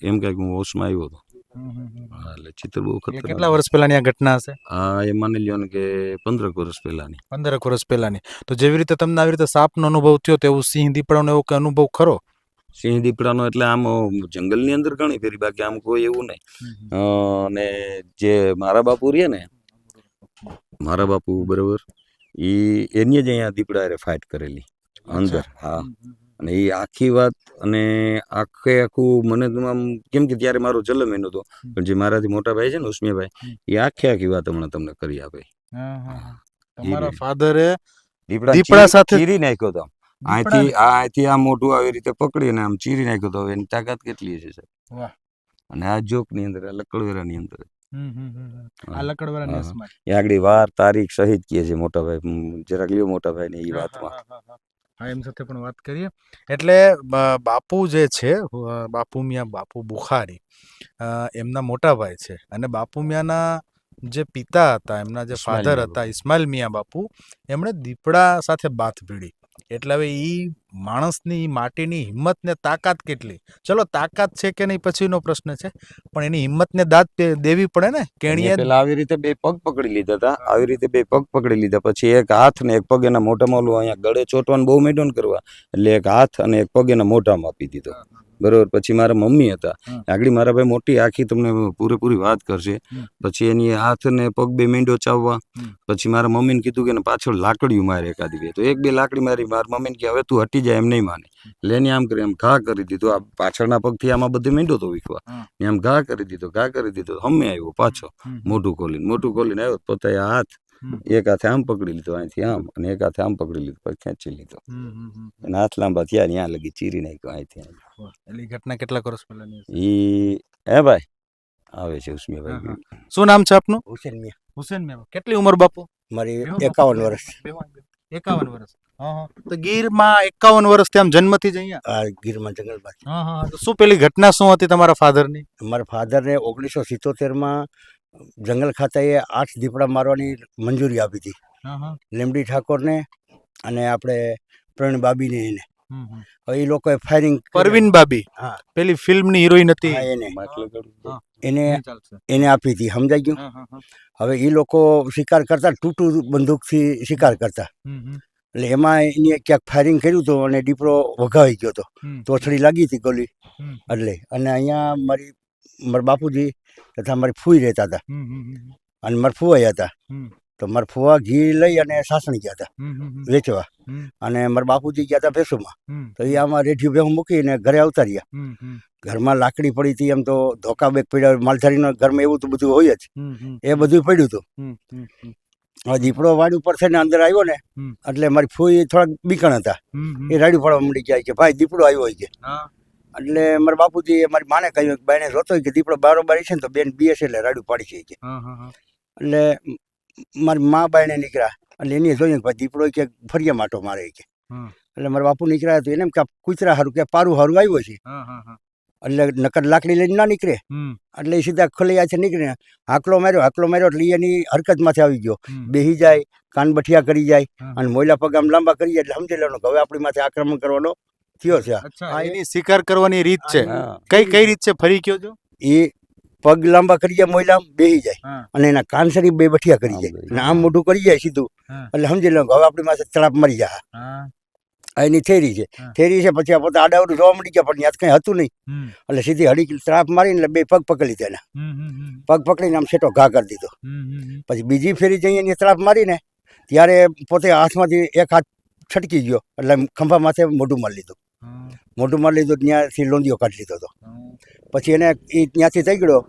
એમ કાંઈક હું હોશમાં આવ્યો હતો. હા, એટલે ચિત્ર બહુ ખતરનાક. કેટલા વર્ષ પહેલાની આ ઘટના હશે? હા, એ માની લ્યો ને કે 15 વર્ષ પહેલાની. 15 વર્ષ પહેલાની. તો જેવી રીતે તમને આવી રીતે સાપનો અનુભવ થયો તેવું સિંહ દીપડાનો એવો કોઈ અનુભવ ખરો? સિંહ દીપડાનો એટલે આમ જંગલની અંદર ઘણી ફેરી, બાકી આમ કોઈ એવું નહીં. અને જે મારા બાપુ રહે ને, મારા બાપુ, બરાબર, એની જ અહીંયા દીપડા હારે ફાઇટ કરેલી અંદર. હા, અને એ આખી વાત અને આખું મને તો આમ કેમ કે ત્યારે મારો જન્મ એનો હતો, પણ જે મારાથી મોટા ભાઈ છે ને ઉસ્મિયાભાઈ, એ આખી વાત હમણાં તમને કરી આપે. તમારા ફાધરે દીપડા સાથે ચીરી નાખ્યો હતો. અહીંથી આ મોઢું આવી રીતે પકડીને આમ ચીરી નાખ્યો હતો. એની તાકાત કેટલી છે સાહેબ. અને આ જોક ની અંદર, આ લકડવેરાની અંદર, આગળ વાર તારીખ સહિત કહે છે મોટા ભાઈ. જરાક લ્યો મોટા ભાઈ ને એ વાતમાં. હા, એમ સાથે પણ વાત કરીએ. એટલે બાપુ જે છે, બાપુ મિયા બાપુ બુખારી, એમના મોટા ભાઈ છે. અને બાપુ મિયાના જે પિતા હતા, એમના જે ફાધર હતા ઇસ્માઇલ મિયા બાપુ, એમણે દીપડા સાથે બાથ ભીડી. એટલે હવે ઈ માણસની માટીની હિંમત ને તાકાત કેટલી, ચલો તાકાત છે કે નહીં પછીનો પ્રશ્ન છે, પણ એની હિંમત ને દાદ દેવી પડે ને. કેણીએ પેલા આવી રીતે બે પગ પકડી લીધા હતા. આવી રીતે બે પગ પકડી લીધા, પછી એક હાથ ને એક પગ એના મોઢામાં, ઓલું અહીંયા ગળે ચોટવાનું બહુ મેડન કરવા, એટલે એક હાથ અને એક પગ એના મોઢામાં આપી દીધો. બરોબર, પછી મારા મમ્મી હતા આગળ, મારા ભાઈ મોટી આખી તમને પૂરેપૂરી વાત કરશે. પછી એની હાથ ને પગ બે મીંડો ચાવવા. પછી મારા મમ્મીને કીધું કે પાછળ લાકડીયું મારે એકાદી બે, તો એક બે લાકડી મારી. મારા મમ્મીને કે હવે તું હટી જાય, એમ નહીં માને. એટલે એને આમ કરી આમ ઘા કરી દીધો. આ પાછળના પગથી આમાં બધે મીંડો તો વીખવા, આમ ઘા કરી દીધો. હમે આવ્યો પાછો, મોઢું ખોલીને આવ્યો. પોતે હાથ એક હાથે આમ પકડી લીધો, અહીંથી આમ, અને એક હાથે આમ પકડી લીધો, પછી ખેંચી લીધો. અને હાથ લાંબા થયા, ત્યાં લગી ચીરી નાખ્યો અહીંથી. એટલે ઘટના કેટલાક વર્ષ પહેલાની? હે ભાઈ આવે છે ઉસ્મિયાભાઈ. શું નામ છે આપનું? હુસેન મિયા. હુસેન મિયા. કેટલી ઉંમર બાપુ? મારી 51 વર્ષ. 51 વર્ષ. તો ગીરમાં 51 વર્ષથી આમ જન્મથી જ અહીંયા આ ગીરમાં જંગલમાં તો શું પેલી ઘટના શું હતી તમારા ફાધરની મારા ફાધરને 1977માં જંગલ ખાતાએ 8 દીપડા મારવાની મંજૂરી આપી હતી લીમડી ઠાકોરને અને આપણે પ્રવીણ બાબીને એને હવે એ લોકોએ ફાયરિંગ પરવીન બાબી હા પેલી ફિલ્મની હિરોઈન હતી એને એને આપી હતી સમજાઈ ગયું હવે એ લોકો શિકાર કરતા ટૂટુ બંદૂકથી શિકાર કરતા એટલે એમાં એને ક્યાંક ફાયરિંગ કર્યું હતું અને દીપડો વઘાવી ગયો હતો તોછડી લાગી હતી ગોલી એટલે અને અહીંયા મારા બાપુજી તથા મારી ફૂઈ રહેતા હતા અને મારા ફુવાઈ હતા તો મારા ફુવા ઘી લઈ અને સાસણ ગયા હતા વેચવા અને મારા બાપુજી ગયા હતા ભેંસોમાં તો એ આમાં રેઢિયું ભેહું મૂકીને ઘરે આવતા રહ્યા ઘરમાં લાકડી પડી હતી એમ તો ધોકા બેગ પડ્યા માલધારીના ઘરમાં એવું તો બધું હોય જ એ બધું પડ્યું હતું હવે દીપડો વાડ ઉપર થઈને અંદર આવ્યો ને એટલે મારી ફૂઈ થોડાક બીકણ હતા એ રાડ્યું પડવા મળી ગયા કે ભાઈ દીપડો આવ્યો હોય કે એટલે મારા બાપુજી મારી માને કહ્યું કે બાઈને જોતો હોય કે દીપડો બારોબાર છે ને તો બેન બીએ છે એટલે રાડ્યું પાડી છે કે એટલે મારી મા બાઈને નીકળ્યા એટલે એને જોયું કે ભાઈ દીપડો કે ફરિયા માટો મારે કે એટલે મારા બાપુ નીકળ્યા તો એને એમ કે કૂતરા હારું કે પારું હારું આવ્યો છે એટલે નકર લાકડી લઈને ના નીકળે એટલે એ સીધા ખુલ્લી છે નીકળે હાકલો માર્યો એટલે એની હરકતમાંથી આવી ગયો બેહી જાય કાન બઠિયા કરી જાય અને મોયલા પગ આમ લાંબા કરી જાય એટલે સમજી લેવાનું કે હવે આપણી માથે આક્રમણ કરવાનો થયો છે આ એની શિકાર કરવાની રીત છે કઈ રીત છે ફરી કયો છો એ પગ લાંબા કરી જાય મોયલા બેહી જાય અને એના કાન સરી બે બઠિયા કરી જાય અને આમ મોઢું કરી જાય સીધું એટલે સમજી લેવાનું હવે આપણી માથે તળાપ મરી જાય આ એની થેરી છે પછી આ પોતા આડાવડું જોવા મળી ગયા પણ ત્યાં કઈ હતું નહીં એટલે સીધી હડી તળાપ મારીને એટલે બે પગ પકડી લીધા એના પગ પકડીને આમ છેટો ઘા કરી દીધો પછી બીજી ફેરી જઈએ એને તળાપ મારીને ત્યારે પોતે હાથમાંથી એક હાથ છટકી ગયો એટલે ખંભા માથે મોઢું મારી લીધું ત્યાંથી લોંદીઓ કાઢી લીધો હતો પછી એને એ ત્યાંથી થઈ ગયો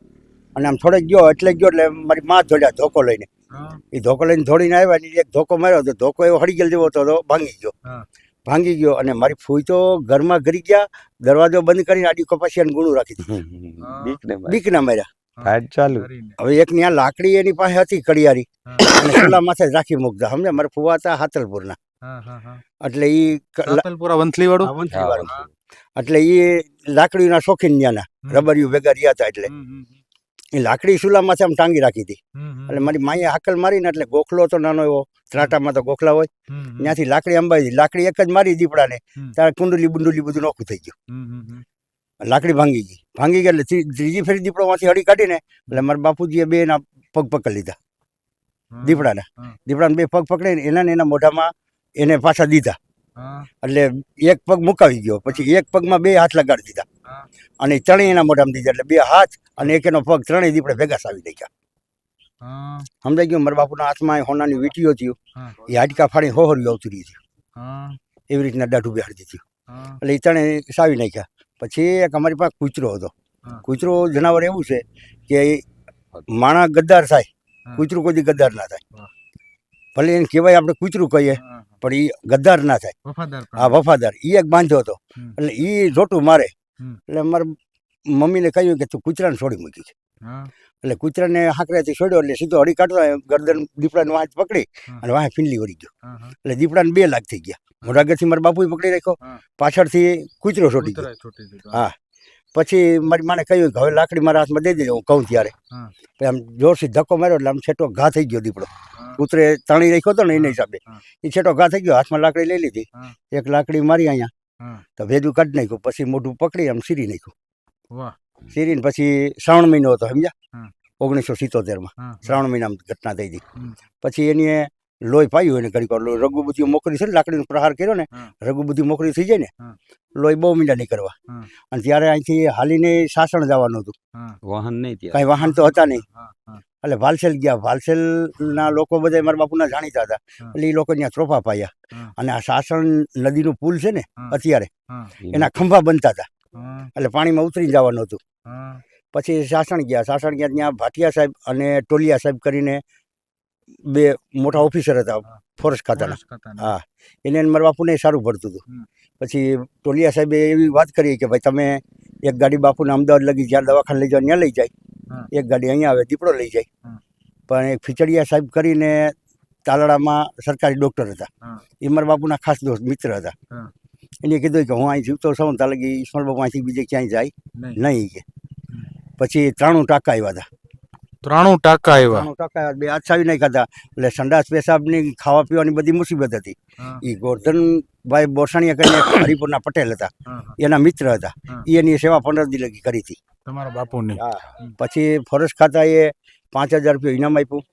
અને આમ થોડેક ગયો એટલે મારી માં દોડ્યા ધોકો લઈને એ ધોકો લઈને દોડીને આવ્યા ને એક ધોકો માર્યો તો ધોકો એવો હળી ગયેલ જેવો હતો ભાંગી ગયો અને મારી ફૂઈ તો ઘરમાં ઘરી ગયા દરવાજો બંધ કરીને આડી કપાસિયાને ગુણું રાખી દીધું બીકના માર્યા ચાલુ હવે એક ત્યાં લાકડી એની પાસે હતી કડિયારી અને ચૂલા માથે જ રાખી મૂકતા સમજે મારા ફુવા હતા હાતલપુરના એટલે એ વંથલી વાળું એટલે એ લાકડીના શોખીન ત્યાંના રબરિયું ભેગા રહ્યા હતા એટલે એ લાકડી ચૂલા માથે આમ ટાંગી રાખી હતી એટલે મારી માએ હાકલ મારીને એટલે ગોખલો હતો નાનો એવો ત્રાટામાં તો ગોખલા હોય ત્યાંથી લાકડી અંબાઈ લાકડી એક જ મારી દીપડાને ત્યારે કુંડલી બુંડલી બધું નોખું થઈ ગયું લાકડી ભાંગી ગઈ એટલે ત્રીજી ફેરી દીપડોમાંથી હળી કાઢીને એટલે મારા બાપુજીએ બે એના પગ પકડી લીધા દીપડાને બે પગ પકડીને એના મોઢામાં એને પાછા દીધા એટલે એક પગ મુકાવી ગયો પછી એક પગમાં બે હાથ લગાડી દીધા અને ત્રણેય એના મોઢામાં દીધા એટલે બે હાથ અને એક એનો પગ ત્રણેય દીપડે ભેગા સાવી નાખ્યા સમજાઈ ગયું મારા બાપુના હાથમાં હોનાની વીંટીઓ થયું એ હાડકા ફાડી હોહરિયું અવતરી થયું એવી રીતના દાઢું બેહાડી દીધું એટલે એ ત્રણેય સાવી નાખ્યા પછી એક અમારી પાસે કૂતરો હતો કૂતરો જનાવર એવું છે કે માણા ગદ્દાર થાય કૂતરું કોઈ ગદ્દાર ના થાય ભલે એને કહેવાય આપણે કૂતરું કહીએ પણ એ ગદ્દાર ના થાય હા વફાદાર એ એક બાંધ્યો હતો એટલે એ જોટું મારે એટલે મારા મમ્મીને કહ્યું કે તું કૂતરાને છોડી મૂકી છે એટલે કૂતરાને હાંકડાથી છોડ્યો એટલે સીધો હળી કાઢતો ગરદન દીપડાને વાંચ પકડી અને વાંહે ફીંડલી વળી ગયો એટલે દીપડાને 2 લાખ થઈ ગયા મોઢાગરથી મારા બાપુએ પકડી રાખ્યો પાછળથી કૂતરો છોડી ગયો હા પછી મારી માને કહ્યું કે હવે લાકડી મારા હાથમાં દઈ દેજો હું કહું ત્યારે પછી આમ જોરથી ધક્કો માર્યો એટલે આમ છેટો ઘા થઈ ગયો દીપડો કૂતરે તણી રાખ્યો હતો ને એના હિસાબે એ છેટો ઘા થઈ ગયો હાથમાં લાકડી લઈ લીધી એક લાકડી મારી અહીંયા તો ભેદું કાઢી નાખ્યું પછી મોઢું પકડી આમ સીરી નાખ્યું સીરીને પછી શ્રાવણ મહિનો હતો સમજ્યા 1977માં શ્રાવણ મહિનામાં ઘટના થઈ હતી પછી એની લોહી પાયું એને ઘડીક વાર રઘુબુદ્ધિ મોકરી છે ને લાકડીનો પ્રહાર કર્યો ને રઘુબુદ્ધિ મોકરી થઈ જાય ને લોહી બહુ મીંડા નીકળવા અને ત્યારે અહીંથી હાલીને સાસણ જવાનું હતું વાહન નહીં કાંઈ વાહન તો હતા નહીં એટલે ભાલસેલ ગયા ભાલસેલના લોકો બધા મારા બાપુના જાણીતા હતા એટલે એ લોકો ત્યાં ત્રોફા પાયા અને આ સાસણ નદીનું પુલ છે ને અત્યારે એના ખંભા બનતા હતા એટલે પાણીમાં ઉતરી જવાનું હતું પછી સાસણ ગયા ત્યાં ભાટિયા સાહેબ અને ટોલિયા સાહેબ કરીને 2 મોટા ઓફિસર હતા ફોરેસ્ટ ખાતાના હા એને મારા બાપુને સારું પડતું હતું પછી ટોલિયા સાહેબે એવી વાત કરી કે ભાઈ તમે એક ગાડી બાપુને અમદાવાદ લગી જ્યાં દવાખાને લઈ જાઓ ત્યાં લઈ જાય એક ગાડી અહીંયા આવે દીપડો લઈ જાય પણ એક ફીચડિયા સાહેબ કરીને તાલાળામાં સરકારી ડૉક્ટર હતા. હા. એ મારા બાપુના ખાસ દોસ્ત મિત્ર હતા. હા. એને કીધું કે હું અહીં જીવતો છું ત્યાં લગી ઈશ્વર બાપુ અહીંથી બીજે ક્યાંય જાય નહીં કે. પછી 93 ટાંકા આવ્યા હતા. 93 ટાંકા આવ્યા. 93 ટાંકા આવ્યા, 2 હાથ સાવી નહીં ખાધા. એટલે સંડાસ પેશાબની ખાવા પીવાની બધી મુસીબત હતી. એ ગોરધનભાઈ બોરસાણીયા કરીને હરિપુરના પટેલ હતા, એના મિત્ર હતા. એની સેવા 15 દી લગી કરી હતી તમારા બાપુની. પછી ફોરેસ્ટ ખાતાએ 5000 રૂપિયા ઇનામ આપ્યું.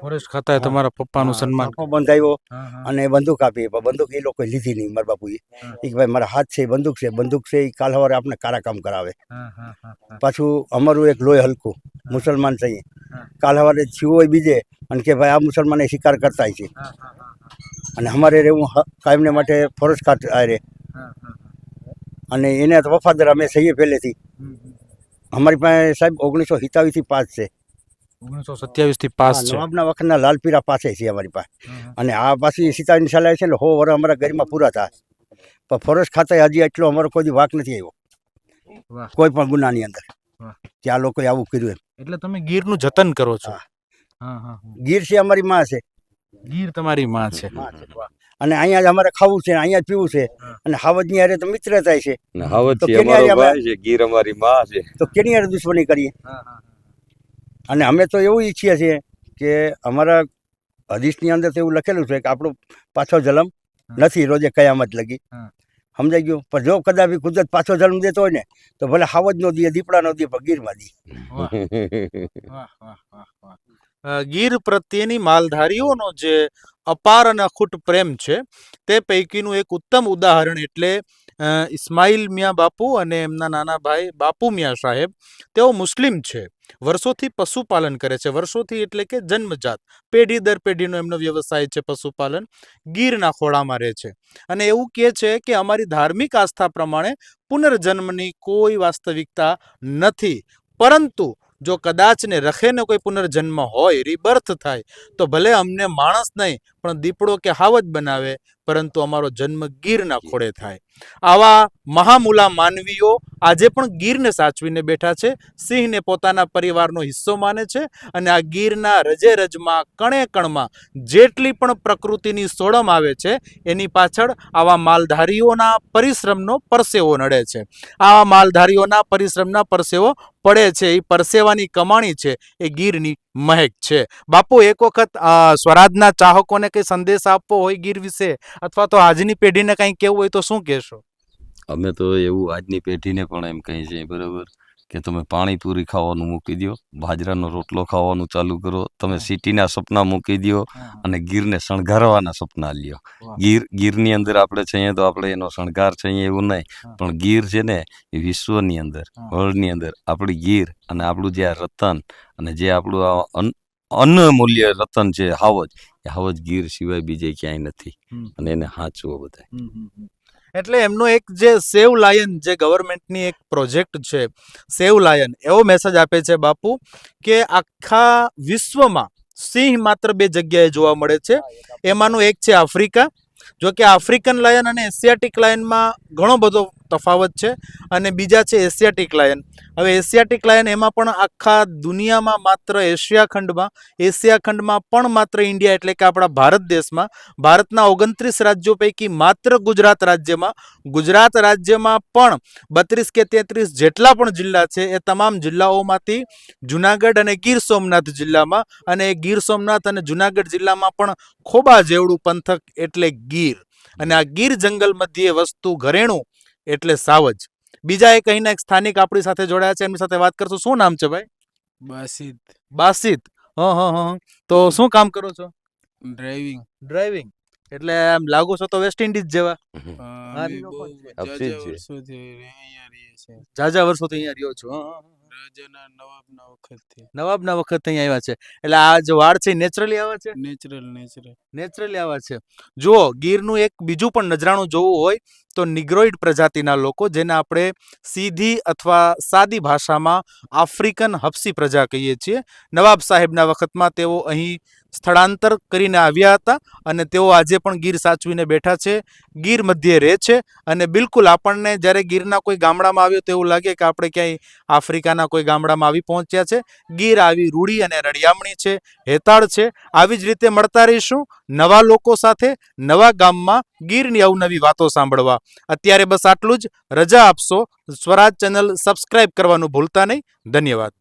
ફોરેસ્ટ ખાતાએ તમારા પપ્પાનું સન્માન. સાંફો બંધાવ્યો અને બંદૂક આપી. પણ બંદૂક એ લોકોએ લીધી નહીં મારા બાપુએ. એ કે ભાઈ મારા હાથ છે બંદૂક છે એ કાલ સવારે આપણે કારા કામ કરાવે. પાછું અમારું એક લોહી હલકું મુસલમાન છે, કાલ સવારે થયું હોય બીજે અને કે ભાઈ આ મુસલમાન શિકાર કરતા છે અને અમારે રહેવું કાયમને માટે ફોરેસ્ટ ખાતા આરે. અને એને તો વફાદાર અમે સહીએ પહેલેથી. અમારી પાસે સાહેબ 1927 થી પાસ છે. 1927 થી પાસ છે. નવાબના વખતના લાલપીરા પાસે છે અમારી પાસે. અને આ પાછી 47 સાલે છે ને 100 વર્ષ અમારા ઘરમાં પૂરા થાય. પણ ફોરેસ્ટ ખાતે હજી એટલો અમારો કોઈ વાક નથી આવ્યો કોઈ પણ ગુનાની અંદર કે આ લોકોએ આવું કર્યું એમ. એટલે તમે ગીરનું જતન કરો છો. ગીર છે અમારી માં છે. ગીર તમારી માં છે. અને અહીંયા જ અમારે ખાવું છે, અહીંયા જ પીવું છે. અને હાવજની હારે તો મિત્ર થાય છે. હાવજ તો છે કેની અમારો હારે ભાઈ છે, ગીર અમારી માં છે. તો કેની હારે દુશ્મની કરીએ? અને અમે તો એવું ઈચ્છીએ છીએ કે અમારા હદીસની અંદર તો એવું લખેલું છે કે આપણો પાછો જન્મ નથી રોજે કયામત લગી. સમજાઈ ગયું? પણ જો કદાચ કુદરત પાછો જન્મ દેતો હોય ને તો ભલે હાવજ નો દે, દીપડા નો દે, પણ ગીરમાં દે. ગીર પ્રત્યેની માલધારીઓનો જે અપાર અને અખૂટ પ્રેમ છે તે પૈકીનું એક ઉત્તમ ઉદાહરણ એટલે ઇસ્માઇલ મિયા બાપુ અને એમના નાના ભાઈ બાપુ મિયા સાહેબ. તેઓ મુસ્લિમ છે, વર્ષોથી પશુપાલન કરે છે. વર્ષોથી એટલે કે જન્મજાત પેઢી દર પેઢીનો એમનો વ્યવસાય છે પશુપાલન. ગીરના ખોળામાં રહે છે અને એવું કહે છે કે અમારી ધાર્મિક આસ્થા પ્રમાણે પુનર્જન્મની કોઈ વાસ્તવિકતા નથી, પરંતુ જો કદાચ ને રખેને કોઈ પુનર્જન્મ હોય, રિબર્થ થાય, તો ભલે અમને માણસ નહીં પણ દીપડો કે હાવજ બનાવે, પરંતુ અમારો જન્મ ગીરના ખોળે થાય. આવા મહામુલા માનવીઓ આજે પણ ગીરને સાચવીને બેઠા છે, સિંહને પોતાના પરિવારનો હિસ્સો માને છે અને આ ગીરના રજે રજમાં કણે કણમાં જેટલી પણ પ્રકૃતિની સોડમ આવે છે એની પાછળ આવા માલધારીઓના પરિશ્રમનો પરસેવો નડે છે. આવા માલધારીઓના પરિશ્રમના પરસેવો પડે છે, એ પરસેવાની કમાણી છે, એ ગીરની મહેક છે. બાપુ, એક વખત સ્વરાજના ચાહકોને કંઈ સંદેશ આપવો હોય ગીર વિશે અથવા તો આજની પેઢીને કંઈ કહેવું હોય તો શું કહેશો? અમે તો એવું આજની પેઢીને પણ એમ કહીએ છીએ બરાબર કે તમે પાણીપુરી ખાવાનું મૂકી દો, બાજરાનો રોટલો ખાવાનું ચાલુ કરો, તમે સિટીના સપના મૂકી દો અને ગીરને શણગારવાના સપના લ્યો. ગીરની અંદર આપણે છીએ તો આપણે એનો શણગાર છીએ એવું નહીં, પણ ગીર છે ને એ વિશ્વની અંદર, વર્લ્ડની અંદર આપણી ગીર અને આપણું જે આ રતન અને જે આપણું અનમૂલ્ય રતન છે હાવજ, એ હાવજ ગીર સિવાય બીજે ક્યાંય નથી અને એને હાંચવો બધાય. એટલે એમનો એક જે સેવ લાયન જે ગવર્મેન્ટની એક પ્રોજેક્ટ છે, સેવ લાયન, એવો મેસેજ આપે છે બાપુ કે આખા વિશ્વમાં સિંહ માત્ર 2 જગ્યાએ જોવા મળે છે. એમાંનું એક છે આફ્રિકા. જો કે આફ્રિકન લાયન અને એશિયાટિક લાયનમાં ઘણો બધો તફાવત છે અને બીજા છે એશિયાટિક લાયન. હવે એશિયાટિક લાયન એમાં પણ આખા દુનિયામાં માત્ર એશિયા ખંડમાં પણ માત્ર ઇન્ડિયા એટલે કે આપણા ભારત દેશમાં, ભારતના 29 રાજ્યો પૈકી માત્ર ગુજરાત રાજ્યમાં પણ 32 કે 33 જેટલા પણ જિલ્લા છે એ તમામ જિલ્લાઓમાંથી જુનાગઢ અને ગીર સોમનાથ જિલ્લામાં, અને ગીર સોમનાથ અને જુનાગઢ જિલ્લામાં પણ ખોબા જેવડું પંથક એટલે ગીર. અને આ ગીર જંગલ મધ્યે વસતું ઘરેણું એટલે સાવજ. બીજા એક અહીંના એક સ્થાનિક આપણી સાથે જોડાયા છે, એમની સાથે વાત કરશું. શું નામ છે ભાઈ? બાસિત. તો શું કામ કરો છો? ડ્રાઇવિંગ. એટલે આમ લાગુ છો તો વેસ્ટ ઇન્ડિઝ જેવા. જાજા વર્ષોથી અહીંયા રહ્યો છો. નવાબના વખત અહીંયા આવ્યા છે. એટલે આ જે વાળ છે નેચરલી આવે છે? નેચરલી આવે છે. જુઓ, ગીરનું એક બીજું પણ નજરાણું જોવું હોય તો નિગ્રોઇડ પ્રજાતિના લોકો, જેને આપણે સીધી અથવા સાદી ભાષામાં આફ્રિકન હબસી પ્રજા કહીએ છીએ. નવાબ સાહેબના વખતમાં તેઓ અહીં સ્થળાંતર કરીને આવ્યા હતા અને તેઓ આજે પણ ગીર સાચવીને બેઠા છે, ગીર મધ્યે રહે છે. અને બિલકુલ આપણને જ્યારે ગીરના કોઈ ગામડામાં આવ્યો તો એવું લાગે કે આપણે ક્યાંય આફ્રિકાના કોઈ ગામડામાં આવી પહોંચ્યા છે. ગીર આવી રૂડી અને રળિયામણી છે, હેતાળ છે. આવી જ રીતે મળતા રહીશું નવા લોકો સાથે, નવા ગામમાં ગીરની અવનવી વાતો સાંભળવા. અત્યારે બસ આટલું જ. રજા આપશો. સ્વરાજ ચેનલ સબસ્ક્રાઇબ કરવાનું ભૂલતા નહીં. ધન્યવાદ.